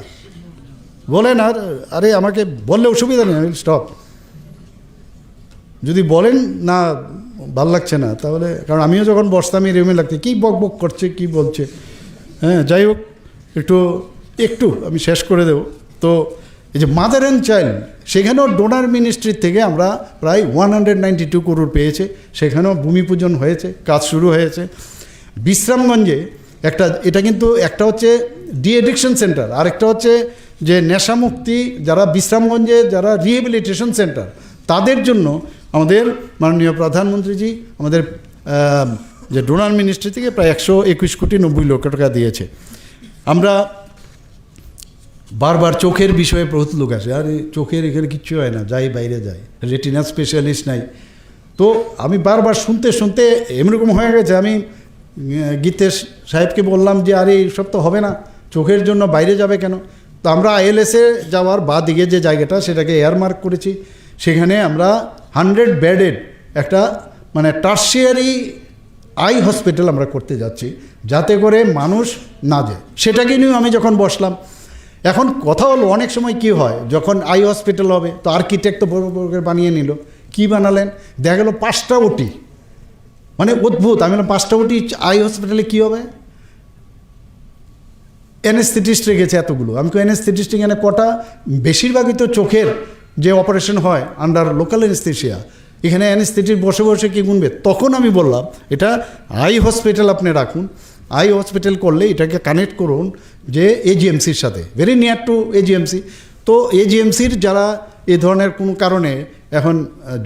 বলেন। আর আরে আমাকে বললে অসুবিধা নেই, আমি স্টপ। যদি বলেন না ভাল লাগছে না তাহলে, কারণ আমিও যখন বসতাম এই রুমে লাগতে কী বক বক করছে, কি বলছে। হ্যাঁ, যাই হোক, একটু আমি শেষ করে দেব। তো এই যে মাদার অ্যান্ড চাইল্ড, সেখানেও ডোনার মিনিস্ট্রির থেকে আমরা প্রায় 192 করোড় পেয়েছে, সেখানেও ভূমি পূজন হয়েছে, কাজ শুরু হয়েছে। বিশ্রামগঞ্জে এটা কিন্তু একটা হচ্ছে ডি এডিকশন সেন্টার, আর একটা হচ্ছে যে নেশামুক্তি, যারা বিশ্রামগঞ্জে যারা রিহেবিলিটেশন সেন্টার, তাদের জন্য আমাদের মাননীয় প্রধানমন্ত্রীজি আমাদের যে ডোনার মিনিস্ট্রি থেকে প্রায় 121 কোটি 90 লক্ষ টাকা দিয়েছে। আমরা বারবার চোখের বিষয়ে বহুত লোক আসে, আর চোখের এখানে কিচ্ছু হয় না, যাই বাইরে যায়, রেটিনা স্পেশালিস্ট নাই। তো আমি বারবার শুনতে এরকম হয়ে গেছে, আমি গীতেশ সাহেবকে বললাম যে আরে এইসব তো হবে না, চোখের জন্য বাইরে যাবে কেন? তো আমরা আইএলএসে যাওয়ার বা দিকে যে জায়গাটা সেটাকে এয়ারমার্ক করেছি, সেখানে আমরা 100 বেডেড একটা মানে টার্সিয়ারি আই হসপিটাল আমরা করতে যাচ্ছি, যাতে করে মানুষ না যায়। সেটাকে নিয়েও আমি যখন বসলাম, এখন কথা হলো অনেক সময় কি হয়, যখন আই হসপিটাল হবে তো আর্কিটেক্ট তো বড় বড় করে বানিয়ে নিল, কি বানালেন, দেখা গেলো 5টা ওটি, মানে অদ্ভুত। আমি বললাম 5টা ওটি আই হসপিটালে কী হবে? অ্যানেস্থেটিস্ট রেখেছে এতগুলো। আমি তো অ্যানেস্থেটিস্ট এখানে কটা? বেশিরভাগই তো চোখের যে অপারেশন হয় আন্ডার লোকাল অ্যানেস্থেশিয়া, এখানে অ্যানেস্থেটিস্ট বসে বসে কি গুনবে? তখন আমি বললাম এটা আই হসপিটাল আপনি রাখুন, আই হসপিটাল করলে এটাকে কানেক্ট করুন যে এজিএমসির সাথে, ভেরি নিয়ার টু এজিএমসি। তো এজিএমসির যারা এ ধরনের কোনো কারণে এখন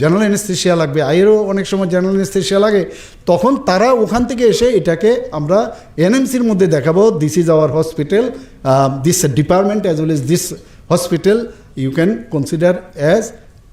জেনারেল অ্যানেস্থেশিয়া লাগবে, আইয়েরও অনেক সময় জেনারেল অ্যানেস্থেশিয়া লাগে, তখন তারা ওখান থেকে এসে এটাকে আমরা এনএমসির মধ্যে দেখাবো, this is our hospital, this department as well as this hospital you can consider as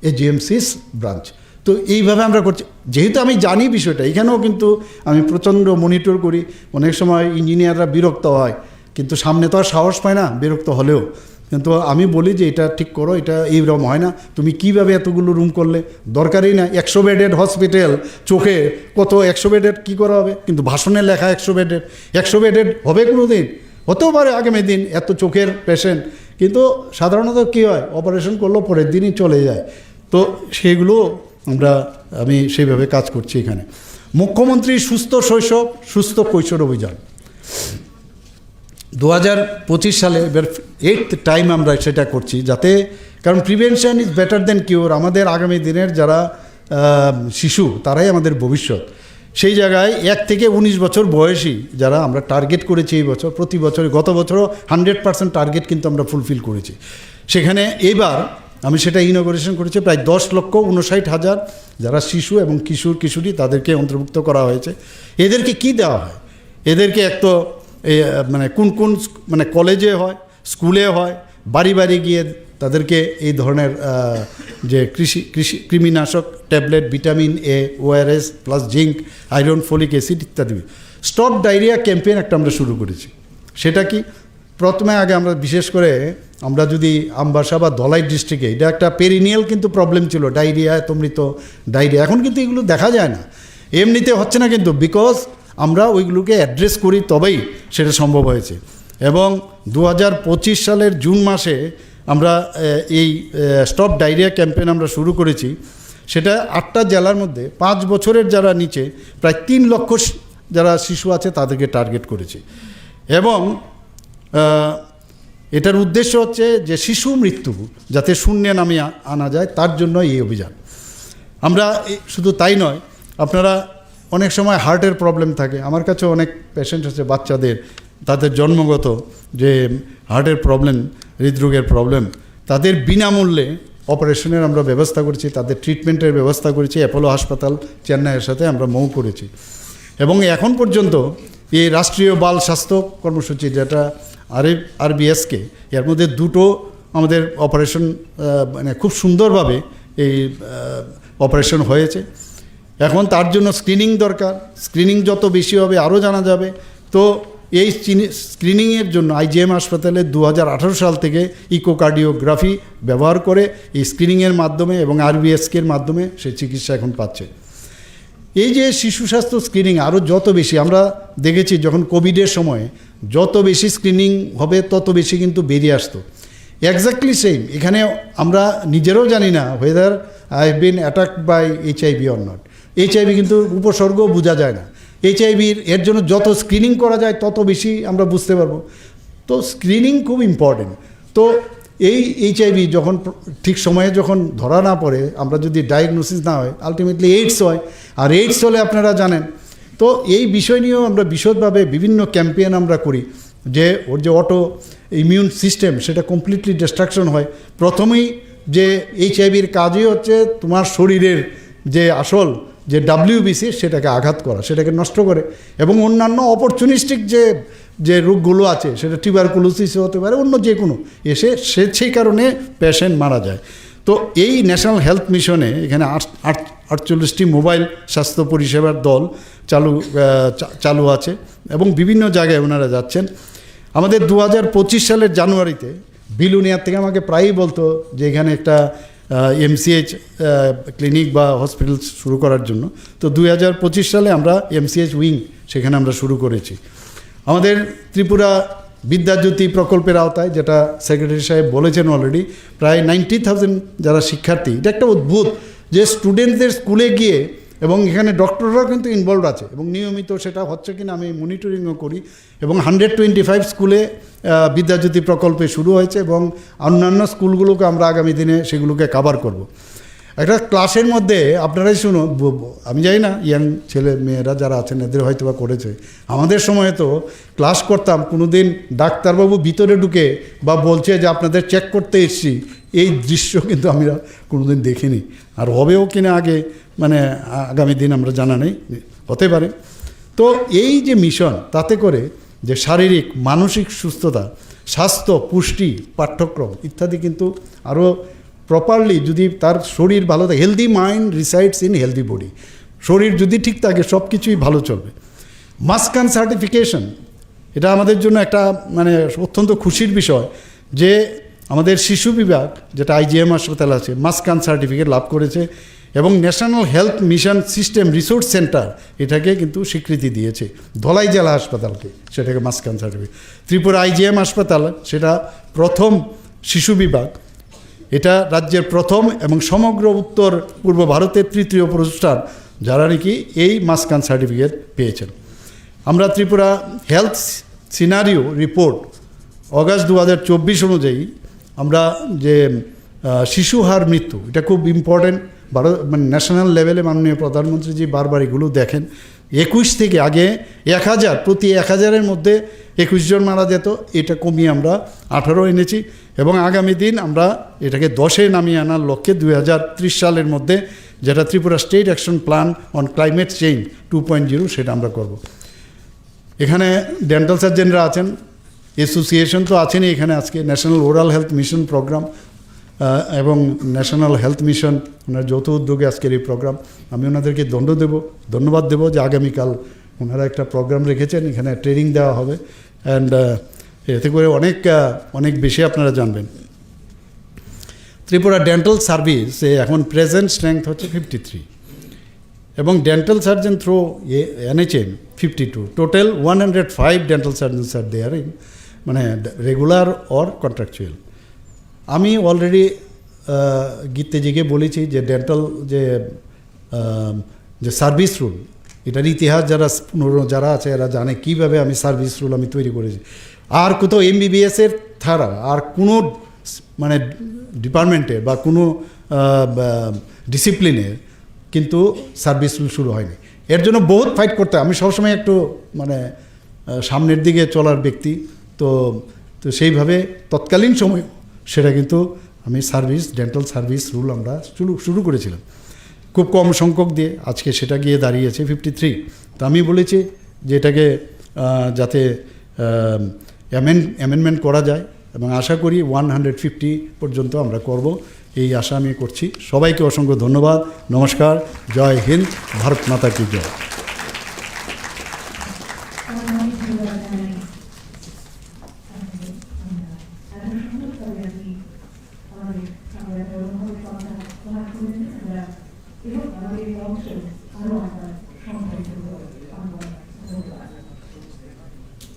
AGMC's branch. তো এইভাবে আমরা করছি, যেহেতু আমি জানি বিষয়টা, এখানেও কিন্তু আমি প্রচণ্ড মনিটর করি। অনেক সময় ইঞ্জিনিয়াররা বিরক্ত হয়, কিন্তু সামনে তো আর সাহস পায় না বিরক্ত হলেও, কিন্তু আমি বলি যে এটা ঠিক করো, এটা এইরকম হয় না, তুমি কিভাবে এতগুলো রুম করলে, দরকারই না। 100 বেডেড হসপিটাল চোখে কত, 100 বেডেড কী করা হবে? কিন্তু ভাষণে লেখা 100 বেডেড হবে কোনো দিন, হতেও পারে আগামী দিন, এত চোখের পেশেন্ট, কিন্তু সাধারণত কী হয়, অপারেশন করলেও পরের দিনই চলে যায়। তো সেগুলো আমি সেইভাবে কাজ করছি এখানে। মুখ্যমন্ত্রী সুস্থ শৈশব সুস্থ কৈশোর অভিযান 2025 সালে এবার 8th টাইম আমরা সেটা করছি, যাতে, কারণ prevention is better then cure. আমাদের আগামী দিনের যারা শিশু তারাই আমাদের ভবিষ্যৎ। সেই জায়গায় 1 থেকে 19 বছর বয়সী যারা আমরা টার্গেট করেছি এই বছর, প্রতি বছর, গত বছরও 100% টার্গেট কিন্তু আমরা ফুলফিল করেছি। সেখানে এবার আমি সেটা ইনগরেশন করেছি, প্রায় 10,59,000 যারা শিশু এবং কিশোরী তাদেরকে অন্তর্ভুক্ত করা হয়েছে। এদেরকে কি দেওয়া হয়? এদেরকে এক তো মানে কোন মানে কলেজে হয়, স্কুলে হয়, বাড়ি বাড়ি গিয়ে তাদেরকে এই ধরনের যে কৃমিনাশক tablet, vitamin A, ORS plus zinc, iron, folic acid ইত্যাদি। স্টপ ডায়রিয়া ক্যাম্পেইন একটা আমরা শুরু করেছি। সেটা কি? প্রথমে আগে আমরা বিশেষ করে আমরা যদি আমবাসা বা ধলাই ডিস্ট্রিক্টে, এটা একটা পেরিনিয়াল কিন্তু প্রবলেম ছিল, ডায়রিয়া, মৃত ডায়রিয়া। এখন কিন্তু এগুলো দেখা যায় না, এমনিতে হচ্ছে না কিন্তু, বিকজ আমরা ওইগুলোকে অ্যাড্রেস করি, তবেই সেটা সম্ভব হয়েছে। এবং 2025 সালের জুন মাসে আমরা এই স্টপ ডায়রিয়া ক্যাম্পেইন আমরা শুরু করেছি। সেটা 8টা জেলার মধ্যে 5 বছরের যারা নিচে প্রায় 3 লক্ষ যারা শিশু আছে তাদেরকে টার্গেট করেছি। এবং এটার উদ্দেশ্য হচ্ছে যে শিশু মৃত্যু যাতে শূন্যে নামিয়ে আনা যায়, তার জন্য এই অভিযান। আমরা শুধু তাই নয়, আপনারা অনেক সময় হার্টের প্রবলেম থাকে, আমার কাছে অনেক পেশেন্ট আছে বাচ্চাদের, তাদের জন্মগত যে হার্টের প্রবলেম, হৃদরোগের প্রবলেম, তাদের বিনামূল্যে অপারেশনের আমরা ব্যবস্থা করেছি, তাদের ট্রিটমেন্টের ব্যবস্থা করেছি। অ্যাপোলো হাসপাতাল চেন্নাইয়ের সাথে আমরা মৌ করেছি। এবং এখন পর্যন্ত এই রাষ্ট্রীয় বাল স্বাস্থ্য কর্মসূচি, যেটা RBSK, এর মধ্যে 2টো আমাদের অপারেশন মানে খুব সুন্দরভাবে এই অপারেশন হয়েছে। এখন তার জন্য স্ক্রিনিং দরকার, স্ক্রিনিং যত বেশি হবে আরও জানা যাবে। তো এই স্ক্রিনিংয়ের জন্য IGM হাসপাতালে 2018 সাল থেকে ইকোকার্ডিওগ্রাফি ব্যবহার করে এই স্ক্রিনিংয়ের মাধ্যমে এবং RBSK-র মাধ্যমে সে চিকিৎসা এখন পাচ্ছে। এই যে শিশু স্বাস্থ্য স্ক্রিনিং আরও যত বেশি, আমরা দেখেছি যখন কোভিডের সময় যত বেশি স্ক্রিনিং হবে তত বেশি কিন্তু বেরিয়ে আসতো। এক্স্যাক্টলি সেম এখানে আমরা নিজেরাও জানি না whether I have been attacked by HIV or not. HIV কিন্তু উপসর্গ বোঝা যায় না। HIV-র এর জন্য যত স্ক্রিনিং করা যায় তত বেশি আমরা বুঝতে পারবো। তো স্ক্রিনিং খুব ইম্পর্টেন্ট। তো এই HIV যখন ঠিক সময়ে যখন ধরা না পড়ে, আমরা যদি ডায়াগনোসিস না হয়, আলটিমেটলি এইডস হয়। আর এইডস হলে আপনারা জানেন। তো এই বিষয় নিয়েও আমরা বিশদভাবে বিভিন্ন ক্যাম্পেইন আমরা করি, যে ওর যে অটো ইমিউন সিস্টেম সেটা কমপ্লিটলি ডিস্ট্রাকশন হয়। প্রথমেই যে HIV-র কাজই হচ্ছে তোমার শরীরের যে আসল যে WBC সেটাকে আঘাত করা, সেটাকে নষ্ট করে। এবং অন্যান্য অপরচুনিস্টিক যে রোগগুলো আছে, সেটা টিউবারকুলোসিস হতে পারে, অন্য যে কোনো এসে সেই কারণে পেশেন্ট মারা যায়। তো এই ন্যাশনাল হেলথ মিশনে এখানে 48টি মোবাইল স্বাস্থ্য পরিষেবার দল চালু আছে এবং বিভিন্ন জায়গায় ওনারা যাচ্ছেন। আমাদের 2025 সালের জানুয়ারিতে বিলুনিয়ার থেকে আমাকে প্রায়ই বলতো যে এখানে একটা MCH ক্লিনিক বা হসপিটাল শুরু করার জন্য। তো 2025 সালে আমরা MCH উইং সেখানে আমরা শুরু করেছি। আমাদের ত্রিপুরা বিদ্যাজ্যোতি প্রকল্পের আওতায়, যেটা সেক্রেটারি সাহেব বলেছেন অলরেডি, প্রায় 90,000 যারা শিক্ষার্থী। এটা একটা অদ্ভুত যে স্টুডেন্টদের স্কুলে গিয়ে, এবং এখানে ডক্টররাও কিন্তু ইনভলভ আছে এবং নিয়মিত সেটা হচ্ছে কিনা আমি মনিটরিংও করি। এবং 125 স্কুলে বিদ্যাজ্যোতি প্রকল্পে শুরু হয়েছে এবং অন্যান্য স্কুলগুলোকে আমরা আগামী দিনে সেগুলোকে কভার করব। একটা ক্লাসের মধ্যে আপনারাই শুনো, আমি জানি না ইয়াং ছেলে মেয়েরা যারা আছেন এদের হয়তো বা করেছে, আমাদের সময়ে তো ক্লাস করতাম, কোনো দিন ডাক্তারবাবু ভিতরে ঢুকে বা বলছে যে আপনাদের চেক করতে এসছি, এই দৃশ্য কিন্তু আমরা কোনোদিন দেখিনি। আর হবেও কিনা আগে মানে আগামী দিন আমরা জানা নেই, হতে পারে। তো এই যে মিশন, তাতে করে যে শারীরিক মানসিক সুস্থতা, স্বাস্থ্য, পুষ্টি, পাঠ্যক্রম ইত্যাদি কিন্তু আরও প্রপারলি, যদি তার শরীর ভালো থাকে, healthy mind resides in healthy body, শরীর যদি ঠিক থাকে সব কিছুই ভালো চলবে। মাসকান সার্টিফিকেশন, এটা আমাদের জন্য একটা মানে অত্যন্ত খুশির বিষয় যে আমাদের শিশু বিভাগ, যেটা IGM হাসপাতাল আছে, মাসকান সার্টিফিকেট লাভ করেছে এবং national health mission system resource centre এটাকে কিন্তু স্বীকৃতি দিয়েছে, ধলাই জেলা হাসপাতালকে, সেটাকে মাসকান সার্টিফিকেট। ত্রিপুরা IGM হাসপাতাল সেটা প্রথম শিশু বিভাগ, এটা রাজ্যের প্রথম এবং সমগ্র উত্তর পূর্ব ভারতের তৃতীয় প্রতিষ্ঠান যারা নাকি এই মাসকান সার্টিফিকেট পেয়েছেন। আমরা Tripura health scenario report August 2024 অনুযায়ী আমরা যে শিশু হার মৃত্যু, এটা খুব ইম্পর্টেন্ট, মানে ন্যাশনাল লেভেলে মাননীয় প্রধানমন্ত্রীজি বারবার এগুলো দেখেন। 21 থেকে আগে 1000, প্রতি 1000-এর মধ্যে 21 জন মারা যেত, এটা কমিয়ে আমরা 18 এনেছি এবং আগামী দিন আমরা এটাকে 10-এ নামিয়ে আনার লক্ষ্যে 2030 সালের মধ্যে, যেটা Tripura state action plan on climate change 2.0, সেটা আমরা করব। এখানে ডেন্টাল সার্জনরা আছেন, অ্যাসোসিয়েশন তো আছেনই এখানে আজকে, national oral health mission programme এবং ন্যাশনাল হেলথ মিশন ওনার যৌথ উদ্যোগে আজকের এই প্রোগ্রাম। আমি ওনাদেরকে ধন্যবাদ দেব যে আগামীকাল ওনারা একটা প্রোগ্রাম রেখেছেন, এখানে ট্রেনিং দেওয়া হবে অ্যান্ড এতে করে অনেক বেশি আপনারা জানবেন। ত্রিপুরা ডেন্টাল সার্ভিসে এখন প্রেজেন্ট স্ট্রেংথ হচ্ছে 53 এবং dental surgeon through NHM 52, total 105 dental surgeons are there in, মানে রেগুলার অর কন্ট্রাকচুয়াল। আমি অলরেডি গীতেজিকে বলেছি যে ডেন্টাল যে সার্ভিস রুল, এটার ইতিহাস যারা আছে এরা জানে কীভাবে আমি সার্ভিস রুল আমি তৈরি করেছি। আর কোথাও MBBS-এর ছাড়া আর কোনো মানে ডিপার্টমেন্টে বা কোনো ডিসিপ্লিনে কিন্তু সার্ভিস রুল শুরু হয়নি। এর জন্য বহুত ফাইট করতে হয়। আমি সবসময় একটু মানে সামনের দিকে চলার ব্যক্তি, তো সেইভাবে তৎকালীন সময় সেটা কিন্তু আমি ডেন্টাল সার্ভিস রুল আমরা শুরু করেছিলাম খুব কম সংখ্যক দিয়ে, আজকে সেটা গিয়ে দাঁড়িয়েছে 53। তো আমি বলেছি যে এটাকে যাতে অ্যামেন্ডমেন্ট করা যায় এবং আশা করি 150 পর্যন্ত আমরা করব, এই আশা আমি করছি। সবাইকে অসংখ্য ধন্যবাদ, নমস্কার, জয় হিন্দ, ভারত মাতা কি জয়।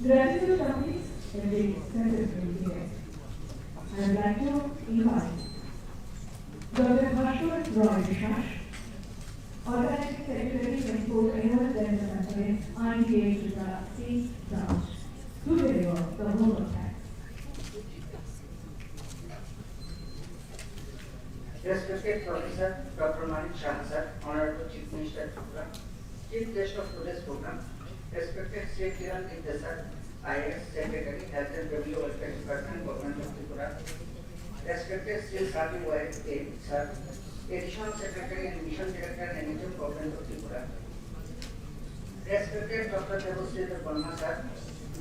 Gratitude companies in the center here. I'd like to invite Dr. Bhashwar Roy Vishwas, Organizing Secretary and Port Annual Dental Conference, IDA to the State Branch, to deliver the whole of that. Respected Professor Dr. Manik Shah sir, Honorable Chief Minister Tripura, Chief Guest of today's program, respected Sri Kiran Vidya sir, IAS Secretary, Health and Family Welfare Department, Government of Tripura, respected Sri Sati Waid sir, Additional Secretary and Mission Director, NHM, Government of Tripura, respected Dr. Debasri Verma sir,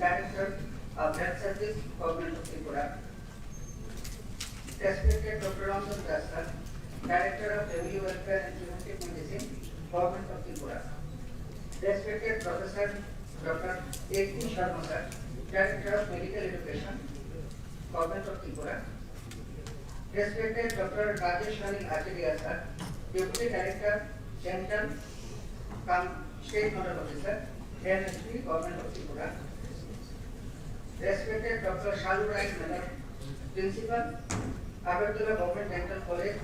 Director of Health Service, Government of Tripura, respected Dr. Ramchandra Das sir, Director of Family Welfare and Preventive Medicine, Government of Tripura, respected Professor Dr. A.P. Sharma sir, Director of Medical Education, Government of Tripura, respected Dr. Rajesh Anil Acharya sir, Deputy Director, Dental, State Nodal Officer, NHP, Government of Tripura, respected Dr. Shalu Rai Madam, Principal, Agartala Government Dental College,